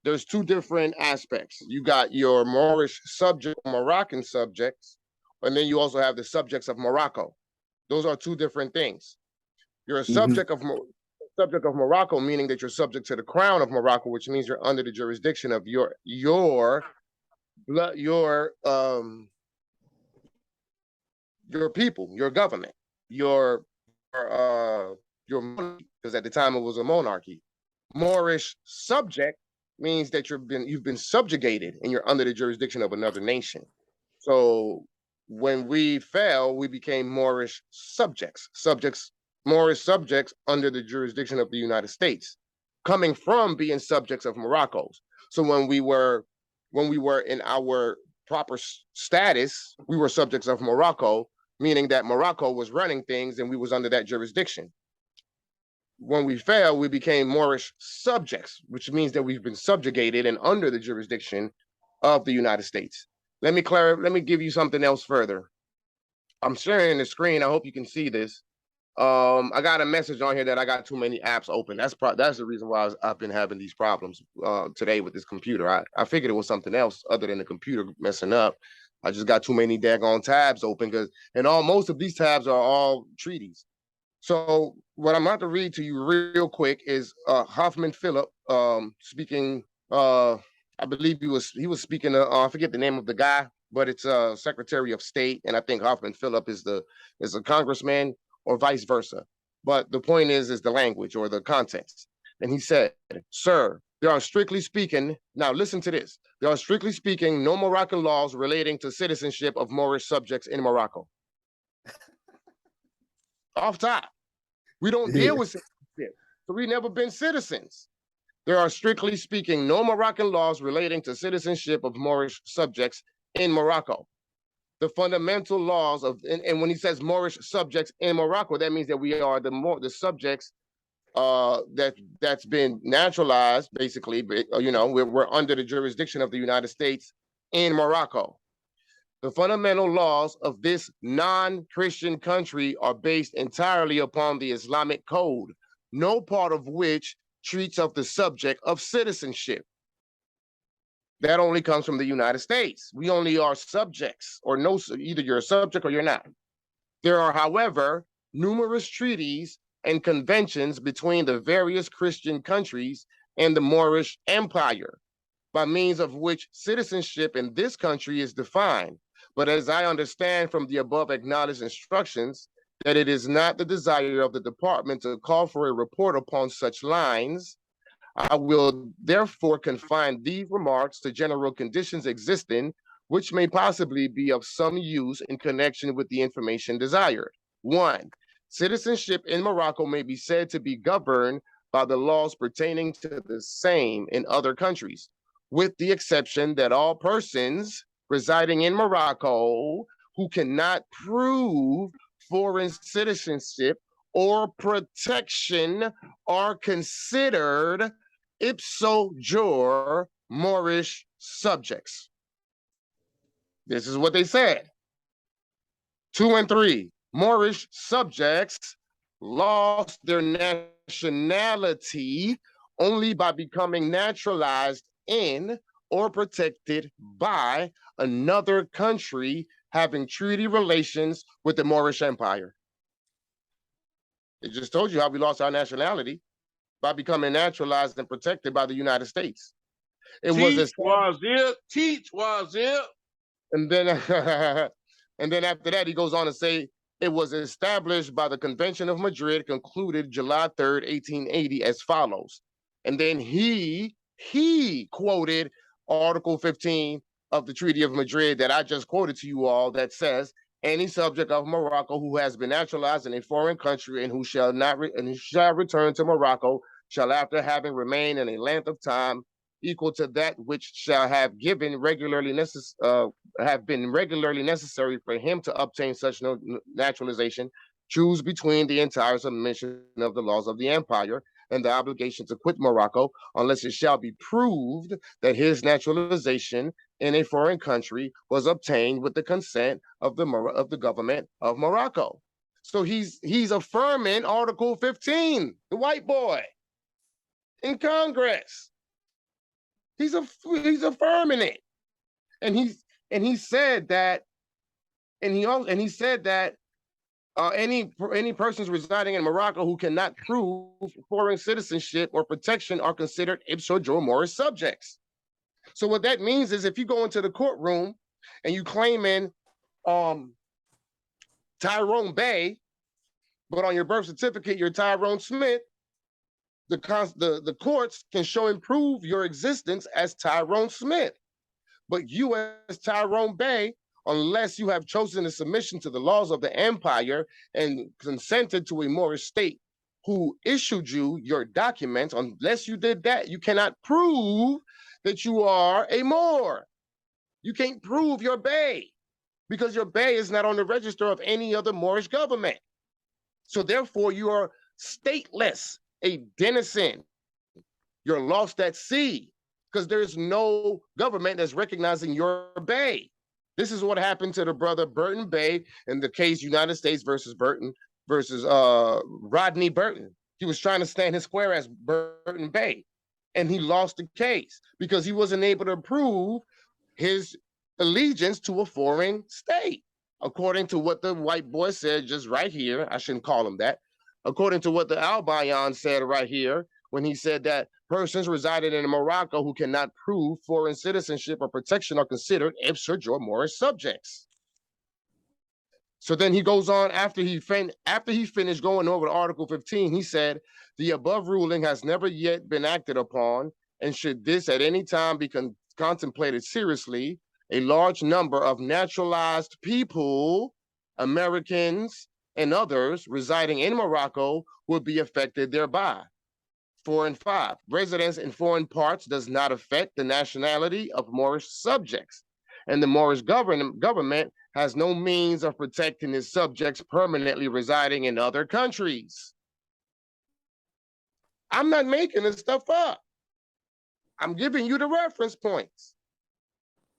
There's two different aspects. You got your Moorish subject, Moroccan subjects, and then you also have the subjects of Morocco. Those are two different things. You're a subject of Morocco, meaning that you're subject to the crown of Morocco, which means you're under the jurisdiction of your people, your government, your monarchy, because at the time it was a monarchy. Moorish subject means that you've been subjugated and you're under the jurisdiction of another nation. So when we fell, we became Moorish subjects, Moorish subjects under the jurisdiction of the United States, coming from being subjects of Morocco's. So when we were in our proper status, we were subjects of Morocco, meaning that Morocco was running things and we was under that jurisdiction. When we fell, we became Moorish subjects, which means that we've been subjugated and under the jurisdiction of the United States. Let me give you something else further. I'm sharing the screen. I hope you can see this. I got a message on here that I got too many apps open. That's the reason why I've been having these problems today with this computer. I figured it was something else other than the computer messing up. I just got too many daggone tabs open, and most of these tabs are all treaties. So what I'm about to read to you real quick is Hoffman Phillip speaking. I believe he was speaking. I forget the name of the guy, but it's Secretary of State, and I think Hoffman Phillip is a congressman or vice versa. But the point is the language or the context. And he said, "Sir, there are strictly speaking, now listen to this, there are strictly speaking no Moroccan laws relating to citizenship of Moorish subjects in Morocco. Off top. We don't deal with citizenship, so we've never been citizens. There are, strictly speaking, no Moroccan laws relating to citizenship of Moorish subjects in Morocco. The fundamental laws of, and when he says Moorish subjects in Morocco, that means that we are the subjects that's been naturalized, basically. You know, we're under the jurisdiction of the United States in Morocco. The fundamental laws of this non-Christian country are based entirely upon the Islamic code, no part of which treats of the subject of citizenship. That only comes from the United States. We only are subjects, or no, either you're a subject or you're not. There are, however, numerous treaties and conventions between the various Christian countries and the Moorish Empire, by means of which citizenship in this country is defined. But as I understand from the above acknowledged instructions, that it is not the desire of the department to call for a report upon such lines, I will therefore confine these remarks to general conditions existing, which may possibly be of some use in connection with the information desired. 1. Citizenship in Morocco may be said to be governed by the laws pertaining to the same in other countries, with the exception that all persons residing in Morocco who cannot prove foreign citizenship or protection are considered ipso jure Moorish subjects. This is what they said. 2 and 3, Moorish subjects lost their nationality only by becoming naturalized in or protected by another country having treaty relations with the Moorish Empire. It just told you how we lost our nationality, by becoming naturalized and protected by the United States. Teach Wazir. And then, and then after that, he goes on to say, it was established by the Convention of Madrid, concluded July 3rd, 1880, as follows. And then he quoted Article 15 of the Treaty of Madrid that I just quoted to you all, that says, any subject of Morocco who has been naturalized in a foreign country and who shall return to Morocco shall, after having remained in a length of time equal to that which shall have been regularly necessary for him to obtain such naturalization, choose between the entire submission of the laws of the empire and the obligation to quit Morocco, unless it shall be proved that his naturalization in a foreign country was obtained with the consent of the government of Morocco. So he's affirming Article 15, the white boy in Congress. He's affirming it, and he said that any persons residing in Morocco who cannot prove foreign citizenship or protection are considered ipso jure Moorish subjects. So what that means is, if you go into the courtroom and you claim in Tyrone Bay, but on your birth certificate you're Tyrone Smith, the courts can show and prove your existence as Tyrone Smith. But you as Tyrone Bay, unless you have chosen a submission to the laws of the empire and consented to a Moorish state who issued you your documents, unless you did that, you cannot prove that you are a Moor. You can't prove your Bay, because your Bay is not on the register of any other Moorish government. So therefore, you are stateless, a denizen. You're lost at sea, because there's no government that's recognizing your Bay. This is what happened to the brother Burton Bay in the case United States versus Rodney Burton. He was trying to stand his square as Burton Bay, and he lost the case because he wasn't able to prove his allegiance to a foreign state. According to what the white boy said just right here, I shouldn't call him that. According to what the Albayan said right here, when he said that persons residing in Morocco who cannot prove foreign citizenship or protection are considered ipso jure Moorish subjects. So then he goes on, after he finished going over Article 15, he said, the above ruling has never yet been acted upon, and should this at any time be contemplated seriously, a large number of naturalized people Americans and others residing in Morocco will be affected thereby. 4 and 5, residence in foreign parts does not affect the nationality of Moorish subjects, and the Moorish government has no means of protecting its subjects permanently residing in other countries. I'm not making this stuff up. I'm giving you the reference points.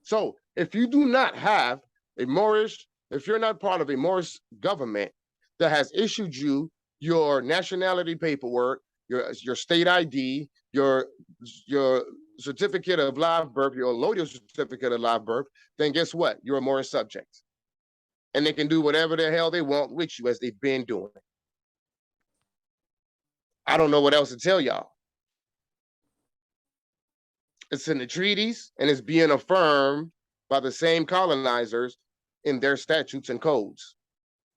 So if you do not have a Moorish, if you're not part of a Moorish government that has issued you your nationality paperwork, your state ID, your certificate of live birth, your loyal certificate of live birth, then guess what? You're a Moorish subject. And they can do whatever the hell they want with you, as they've been doing. I don't know what else to tell y'all. It's in the treaties, and it's being affirmed by the same colonizers in their statutes and codes.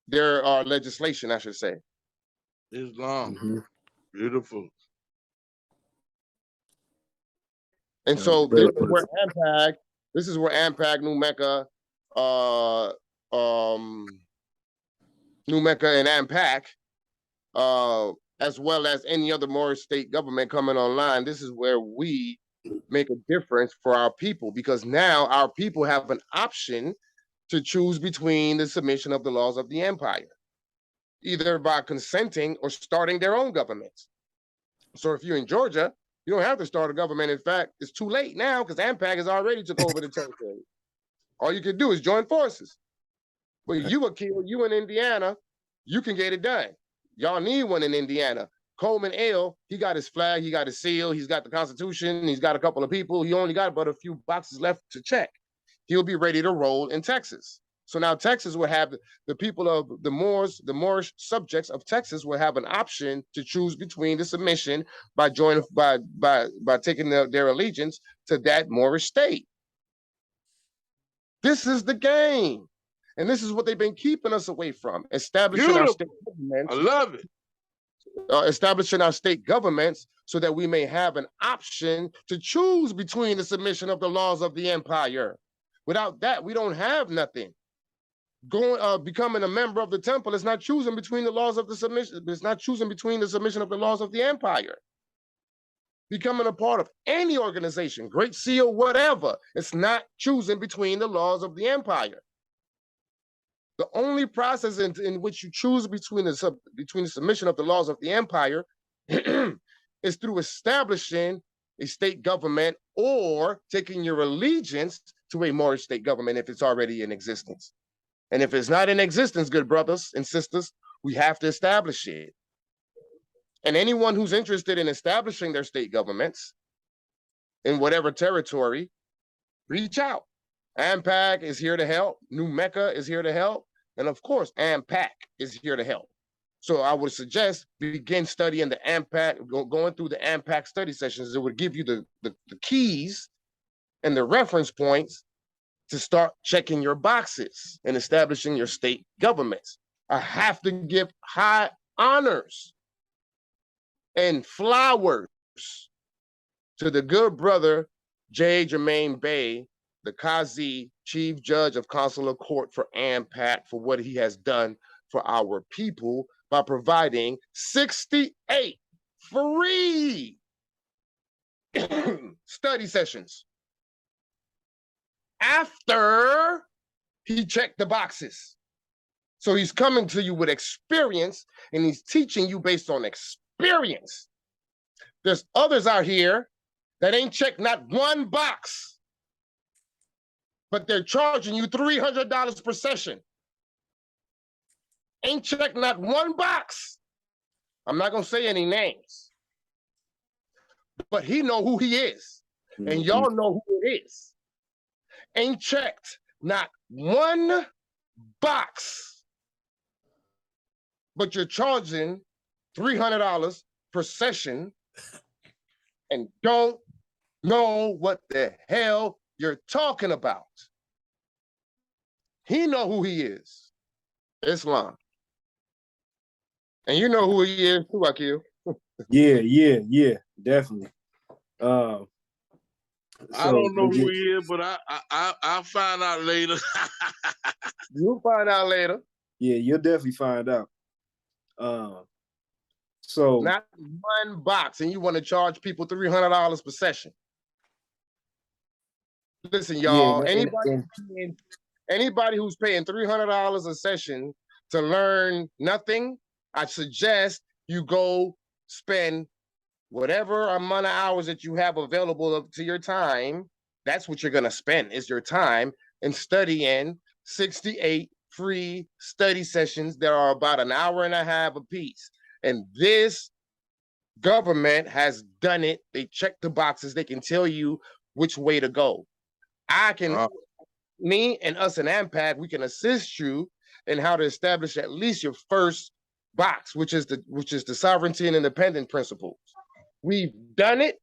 Their legislation, I should say. Islam. Beautiful. And so this is where AMPAG, New Mecca, New Mecca and AMPAG, as well as any other Moorish state government coming online, this is where we make a difference for our people, because now our people have an option to choose between the submission of the laws of the empire, either by consenting or starting their own governments. So if you're in Georgia, you don't have to start a government. In fact, it's too late now because AMPAG has already took over the territory. All you can do is join forces. But you, Akil, you in Indiana, you can get it done. Y'all need one in Indiana. Coleman Ale, he got his flag, he got his seal, he's got the Constitution, he's got a couple of people. He only got but a few boxes left to check. He'll be ready to roll in Texas. So now Texas will have the people of the Moorish subjects of Texas will have an option to choose between the submission by joining by taking their allegiance to that Moorish state. This is the game. And this is what they've been keeping us away from, establishing our state governments. I love it. Establishing our state governments so that we may have an option to choose between the submission of the laws of the empire. Without that, we don't have nothing. Becoming a member of the temple is not choosing between the laws of the submission. It's not choosing between the submission of the laws of the empire. Becoming a part of any organization, Great Seal, whatever, it's not choosing between the laws of the empire. The only process in which you choose between the submission of the laws of the empire is through establishing a state government or taking your allegiance to a Moorish state government if it's already in existence. And if it's not in existence, good brothers and sisters, we have to establish it. And anyone who's interested in establishing their state governments in whatever territory, reach out. AMPAG is here to help. New Mecca is here to help. And of course, AMPAG is here to help. So I would suggest begin studying the AMPAG, going through the AMPAG study sessions. It would give you the keys and the reference points to start checking your boxes and establishing your state governments. I have to give high honors and flowers to the good brother, J. Jermaine Bey, the Qazi, Chief Judge of Consular Court for AMPAG, for what he has done for our people by providing 68 free study sessions after he checked the boxes. So he's coming to you with experience, and he's teaching you based on experience. There's others out here that ain't checked not one box, but they're charging you $300 per session. Ain't checked not one box. I'm not gonna say any names, but he know who he is, and y'all know who it is. Ain't checked not one box, but you're charging $300 per session and don't know what the hell you're talking about. He know who he is, Islam. And you know who he is too, Akil. Yeah, definitely. I don't know who he is, but I'll find out later. You'll find out later. Yeah, you'll definitely find out. So not one box, and you want to charge people $300 per session. Listen, y'all, anybody who's paying $300 a session to learn nothing, I suggest you go spend whatever amount of hours that you have available to your time. That's what you're going to spend, is your time, and studying 68 free study sessions that are about an hour and a half a piece. And this government has done it. They check the boxes. They can tell you which way to go. Me and us in AMPAG, we can assist you in how to establish at least your first box, which is the sovereignty and independent principles. We've done it.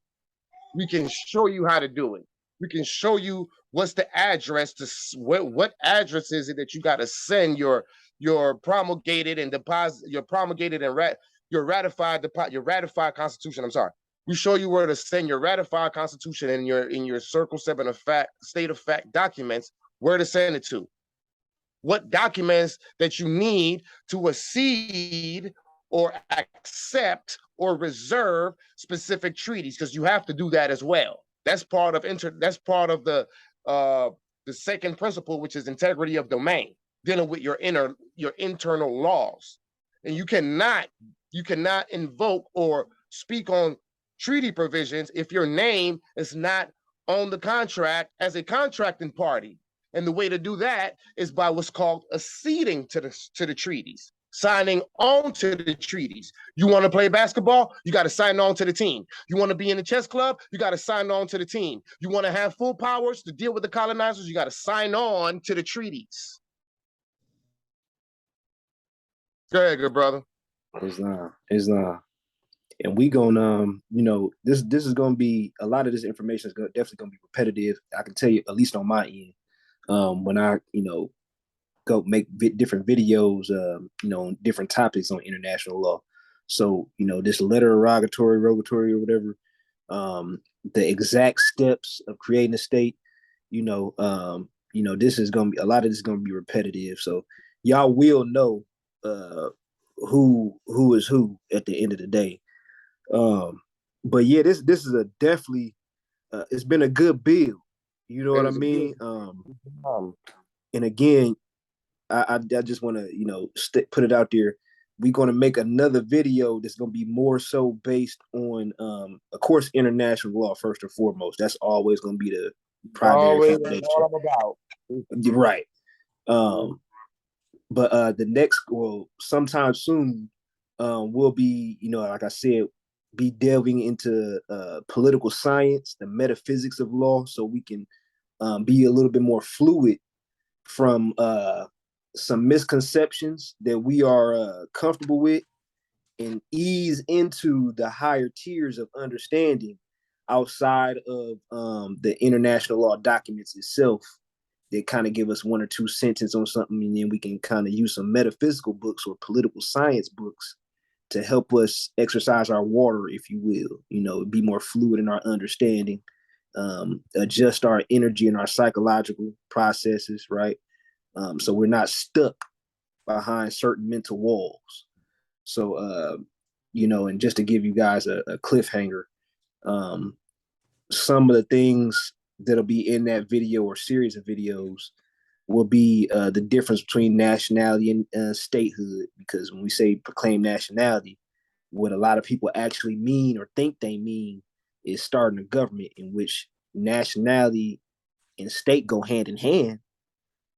We can show you how to do it. We can show you what's the address to what address is it that you got to send your promulgated and deposit your promulgated and your ratified constitution. I'm sorry. We show you where to send your ratified constitution in your Circle 7 of fact, state of fact documents, where to send it to. What documents that you need to accede or accept or reserve specific treaties, because you have to do that as well. That's part of the second principle, which is integrity of domain, dealing with your internal laws. And you cannot invoke or speak on treaty provisions if your name is not on the contract as a contracting party. And the way to do that is by what's called acceding to the treaties, signing on to the treaties. You want to play basketball? You got to sign on to the team. You want to be in the chess club? You got to sign on to the team. You want to have full powers to deal with the colonizers? You got to sign on to the treaties. Go ahead, good brother. Islam. And we gonna, this is gonna be, a lot of this information is definitely gonna be repetitive. I can tell you, at least on my end, when I, go make different videos, on different topics on international law. So, this letter rogatory, or whatever, the exact steps of creating a state, this is gonna be, a lot of this is gonna be repetitive. So y'all will know who is who at the end of the day. But yeah, this is a definitely it's been a good build. You know what I mean? And again, I just want to put it out there. We're going to make another video that's going to be more so based on, of course, international law first and foremost. That's always going to be the primary foundation. All I'm about. Right. But the next, sometime soon, we'll be, like I said, be delving into political science, the metaphysics of law, so we can be a little bit more fluid from some misconceptions that we are comfortable with, and ease into the higher tiers of understanding outside of the international law documents itself, that kind of give us one or two sentences on something, and then we can kind of use some metaphysical books or political science books to help us exercise our water, if you will, be more fluid in our understanding, adjust our energy and our psychological processes, right? So we're not stuck behind certain mental walls. So, and just to give you guys a cliffhanger, some of the things that'll be in that video or series of videos will be the difference between nationality and statehood. Because when we say proclaim nationality, what a lot of people actually mean or think they mean is starting a government in which nationality and state go hand in hand,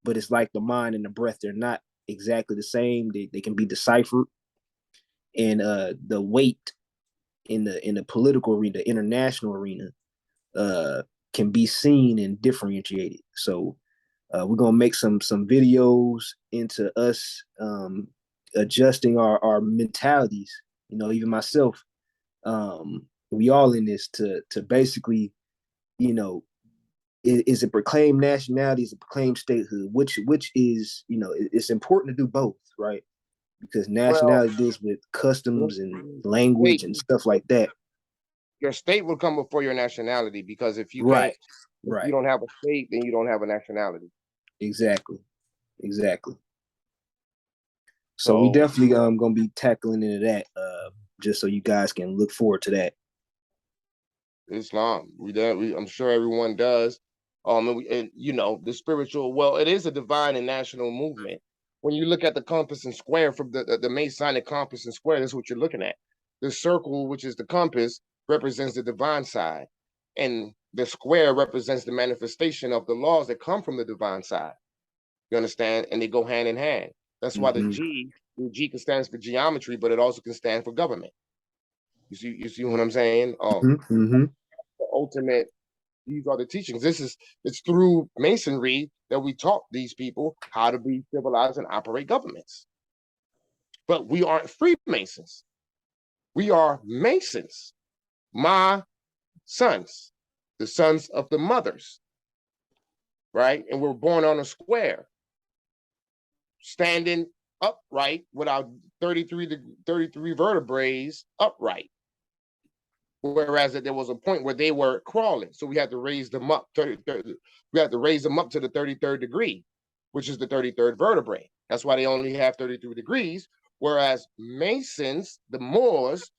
but it's like the mind and the breath. They're not exactly the same. They can be deciphered. And the weight in the political arena, the international arena, can be seen and differentiated. So we're gonna make some videos into us adjusting our mentalities. Even myself, we all in this to basically, is it proclaim nationality, is it proclaim statehood? Which is, it's important to do both, right? Because nationality deals with customs and language and stuff like that. Your state will come before your nationality, because if you right, if you don't have a state, then you don't have a nationality. Exactly. So we definitely gonna be tackling into that, just so you guys can look forward to that. Islam, I'm sure everyone does. And you know, the spiritual, well, it is a divine and national movement. When you look at the compass and square from the Masonic compass and square, that's what you're looking at. The circle, which is the compass, represents the divine side, and the square represents the manifestation of the laws that come from the divine side. You understand? And they go hand in hand. That's why the G can stand for geometry, but it also can stand for government. You see what I'm saying? The ultimate, these are the teachings. It's through Masonry that we taught these people how to be civilized and operate governments. But we aren't Freemasons. We are Masons. My sons, the sons of the mothers, right? And we're born on a square, standing upright with our 33 vertebrae upright. Whereas there was a point where they were crawling, so we had to raise them up. We had to raise them up to the 33rd degree, which is the 33rd vertebrae. That's why they only have 33 degrees. Whereas Masons, the Moors,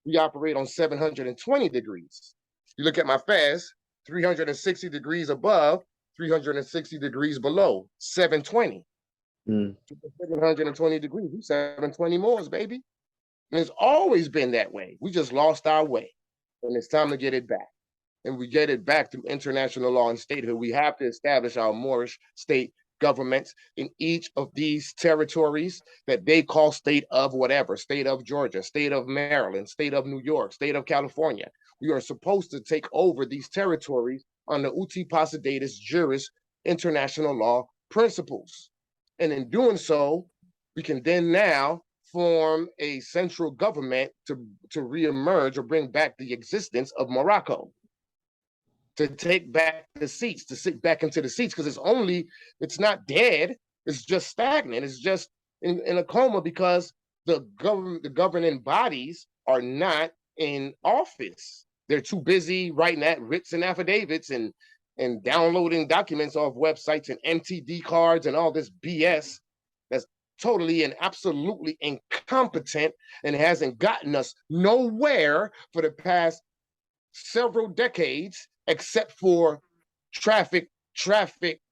we operate on 720 degrees. You look at my fast, 360 degrees above, 360 degrees below, 720. 720 degrees, 720 Moors, baby. And it's always been that way. We just lost our way. And it's time to get it back. And we get it back through international law and statehood. We have to establish our Moorish state governments in each of these territories that they call state of whatever, state of Georgia, state of Maryland, state of New York, state of California. We are supposed to take over these territories under uti possidetis juris international law principles. And in doing so, we can then now form a central government to reemerge or bring back the existence of Morocco, to take back the seats, to sit back into the seats, because it's not dead, it's just stagnant, it's just in a coma because the governing bodies are not in office. They're too busy writing writs and affidavits and downloading documents off websites and MTD cards and all this BS that's totally and absolutely incompetent and hasn't gotten us nowhere for the past several decades, except for traffic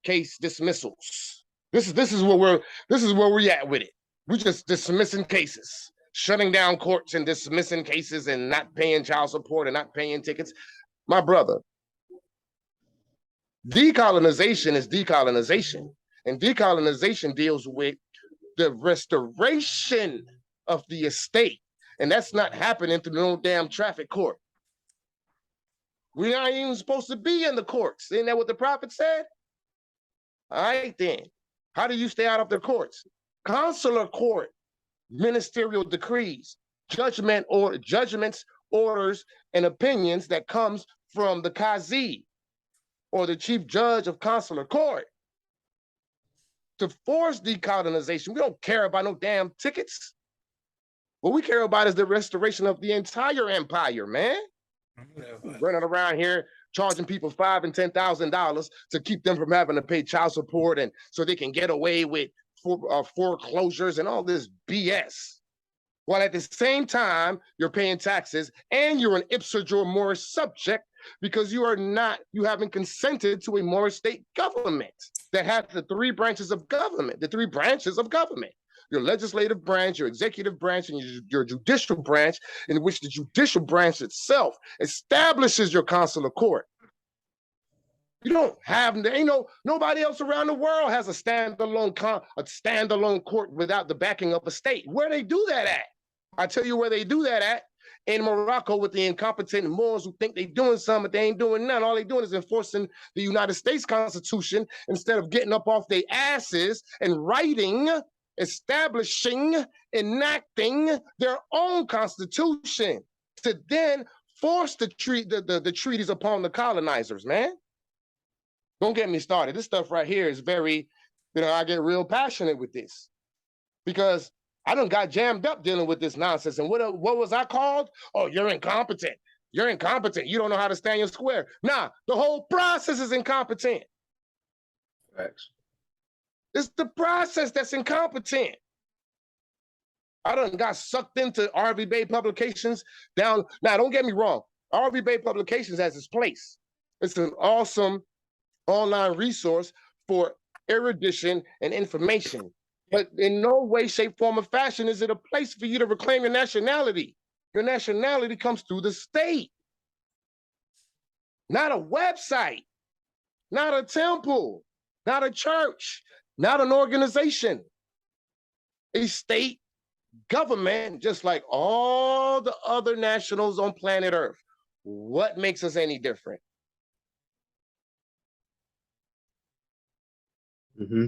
case dismissals. This is where we're at with it. We're just dismissing cases, shutting down courts and dismissing cases and not paying child support and not paying tickets. My brother, decolonization is decolonization, and decolonization deals with the restoration of the estate. And that's not happening through no damn traffic court. We're not even supposed to be in the courts. Isn't that what the prophet said? All right, then. How do you stay out of the courts? Consular court, ministerial decrees, judgments, orders, and opinions that comes from the Qazi or the chief judge of consular court. To force decolonization, we don't care about no damn tickets. What we care about is the restoration of the entire empire, man. Running around here charging people $5,000 and $10,000 to keep them from having to pay child support, and so they can get away with foreclosures and all this BS. While at the same time, you're paying taxes and you're an ipsa jure Moorish subject because you haven't consented to a Moorish state government that has the three branches of government, your legislative branch, your executive branch, and your judicial branch, in which the judicial branch itself establishes your consular court. You don't have, nobody else around the world has a standalone court without the backing of a state. Where they do that at? I tell you where they do that at. In Morocco with the incompetent Moors who think they're doing something, but they ain't doing none. All they're doing is enforcing the United States Constitution instead of getting up off their asses and writing, establishing, enacting their own constitution to then force the treaties upon the colonizers, man. Don't get me started. This stuff right here is very, I get real passionate with this because I done got jammed up dealing with this nonsense. And what was I called? Oh, you're incompetent. You're incompetent. You don't know how to stand your square. Nah, the whole process is incompetent. Facts. It's the process that's incompetent. I done got sucked into RV Bay Publications down. Now, don't get me wrong. RV Bay Publications has its place. It's an awesome online resource for erudition and information. But in no way, shape, form, or fashion is it a place for you to reclaim your nationality. Your nationality comes through the state, not a website, not a temple, not a church, not an organization. A state government, just like all the other nationals on planet Earth. What makes us any different? Mm-hmm.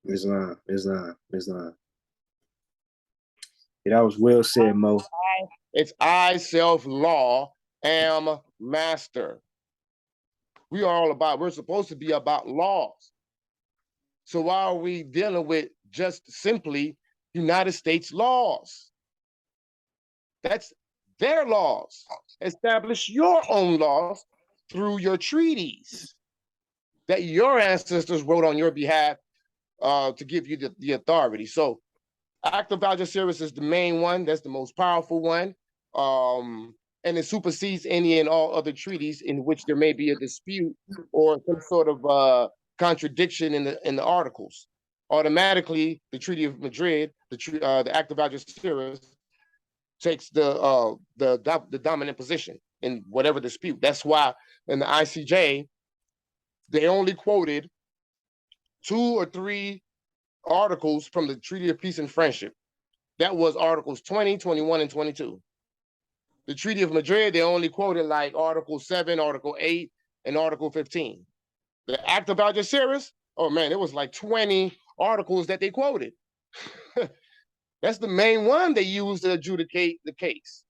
It's not. Yeah, that was well said, Mo. It's I, self, law, am master. We're supposed to be about laws. So why are we dealing with just simply United States laws? That's their laws. Establish your own laws through your treaties that your ancestors wrote on your behalf to give you the authority. So Act of Algeciras is the main one. That's the most powerful one. And it supersedes any and all other treaties in which there may be a dispute or some sort of contradiction in the articles. Automatically, the Treaty of Madrid, the Act of Algeciras, takes the dominant position in whatever dispute. That's why in the ICJ, they only quoted 2 or 3 articles from the Treaty of Peace and Friendship. That was Articles 20, 21, and 22. The Treaty of Madrid, they only quoted like Article 7, Article 8, and Article 15. The Act of Algeciras, oh man, it was like 20 articles that they quoted. That's the main one they used to adjudicate the case.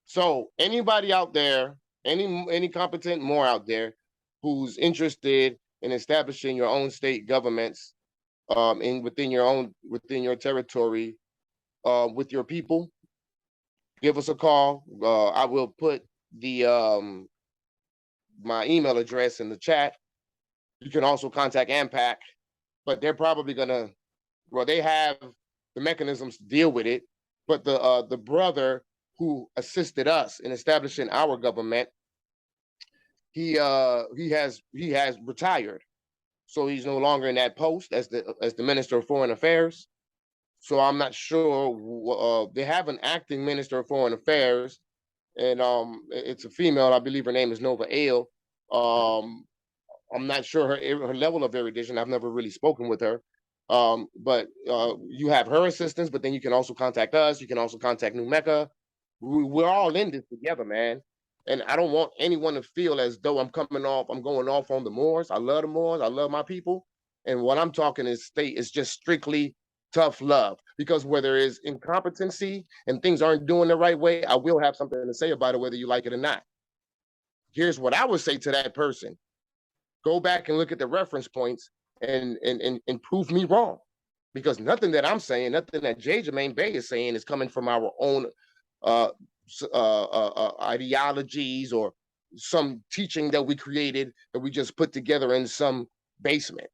So anybody out there, any competent more out there who's interested in establishing your own state governments within your territory, with your people, give us a call. I will put my email address in the chat. You can also contact AMPAG, but they're probably gonna, they have the mechanisms to deal with it. But the brother who assisted us in establishing our government, he has retired, so he's no longer in that post as the Minister of Foreign Affairs. So I'm not sure. They have an acting Minister of Foreign Affairs, and it's a female. I believe her name is Nova Ale. I'm not sure her level of erudition. I've never really spoken with her. But you have her assistance, but then you can also contact us. You can also contact New Mecca. We're all in this together, man. And I don't want anyone to feel as though I'm going off on the Moors. I love the Moors. I love my people. And what I'm talking is just strictly tough love. Because where there is incompetency and things aren't doing the right way, I will have something to say about it, whether you like it or not. Here's what I would say to that person. Go back and look at the reference points and prove me wrong. Because nothing that I'm saying, nothing that J. Jermaine Bey is saying is coming from our own ideologies or some teaching that we created that we just put together in some basement.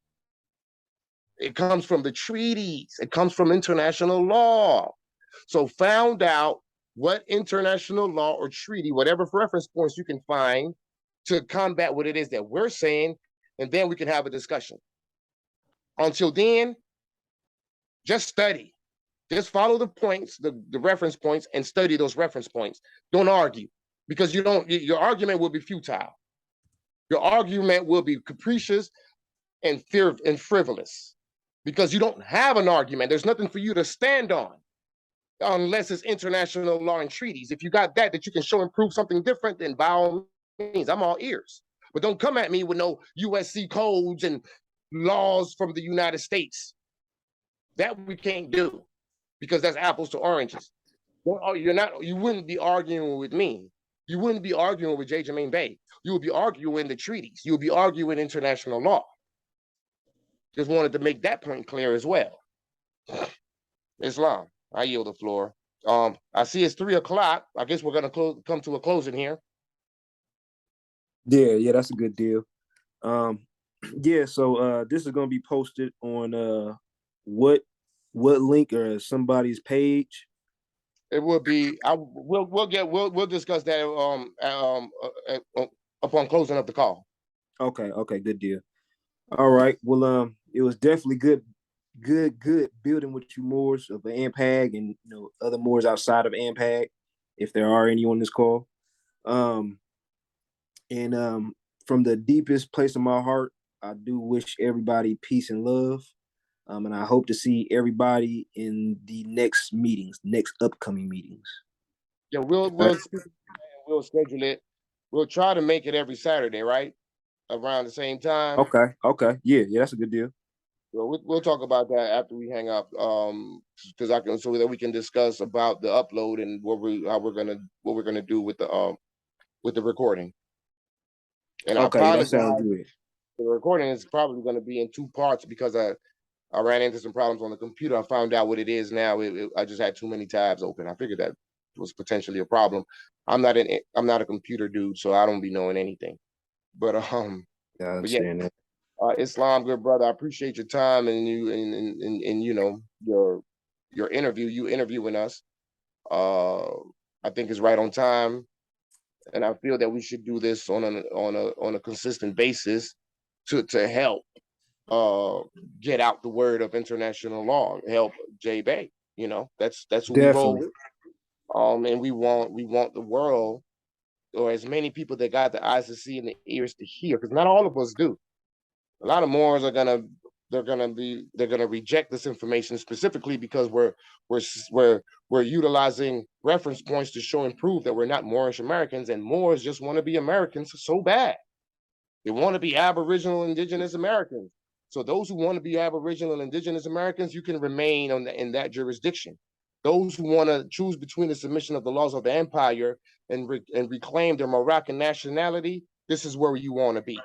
It comes from the treaties. It comes from international law. So found out what international law or treaty, whatever reference points you can find to combat what it is that we're saying, and then we can have a discussion. Until then, just study. Just follow the points, the reference points, and study those reference points. Don't argue, because your argument will be futile. Your argument will be capricious and frivolous, because you don't have an argument. There's nothing for you to stand on unless it's international law and treaties. If you got that you can show and prove something different, then by all means, I'm all ears. But don't come at me with no USC codes and laws from the United States. That we can't do, because that's apples to oranges. You wouldn't be arguing with me. You wouldn't be arguing with J. Jermaine Bey. You would be arguing the treaties. You would be arguing international law. Just wanted to make that point clear as well. Islam, I yield the floor. I see it's 3:00. I guess we're gonna come to a closing here. Yeah, that's a good deal. Yeah, so this is gonna be posted on what what link or somebody's page? It will be. We'll discuss that upon closing of the call. Okay, good deal. All right. Well, it was definitely good building with you Moors of the AMPAG and other Moors outside of AMPAG, if there are any on this call. And from the deepest place of my heart, I do wish everybody peace and love. And I hope to see everybody in the next upcoming meetings. Yeah, we'll schedule it. We'll try to make it every Saturday, right? Around the same time. Okay. Yeah, that's a good deal. Well, we'll talk about that after we hang up, because so that we can discuss about the upload and what we're gonna do with the recording. And I apologize. That sounds good. The recording is probably going to be in 2 parts because I ran into some problems on the computer. I found out what it is now. I just had too many tabs open. I figured that was potentially a problem. I'm not a computer dude, so I don't be knowing anything. But I understand that. Islam, good brother, I appreciate your time and your interview. You interviewing us, I think is right on time, and I feel that we should do this on a consistent basis to help get out the word of international law, help J Bay. That's who we roll with. And we want the world, or as many people that got the eyes to see and the ears to hear, because not all of us do. A lot of Moors are gonna reject this information specifically because we're utilizing reference points to show and prove that we're not Moorish Americans, and Moors just want to be Americans so bad. They want to be Aboriginal Indigenous Americans. So those who want to be Aboriginal Indigenous Americans, you can remain in that jurisdiction. Those who want to choose between the submission of the laws of the empire and reclaim their Moroccan nationality, this is where you want to be.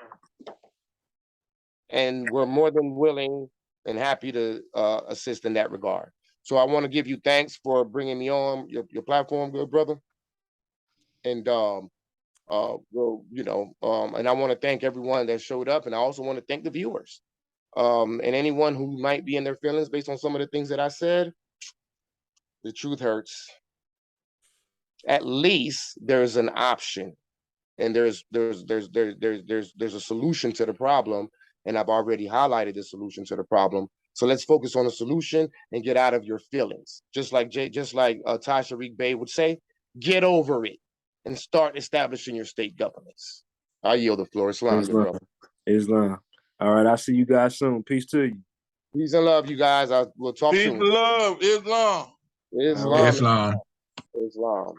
And we're more than willing and happy to assist in that regard. So I want to give you thanks for bringing me on your platform, good brother. And and I want to thank everyone that showed up, and I also want to thank the viewers. And anyone who might be in their feelings based on some of the things that I said. The truth hurts. At least there's an option, and there's a solution to the problem. And I've already highlighted the solution to the problem. So let's focus on the solution and get out of your feelings. Just like Tashariq Bey would say, get over it and start establishing your state governments. I yield the floor. Islam. All right, I'll see you guys soon. Peace to you. Peace and love, you guys. We'll talk soon. Peace and love, Islam. Islam.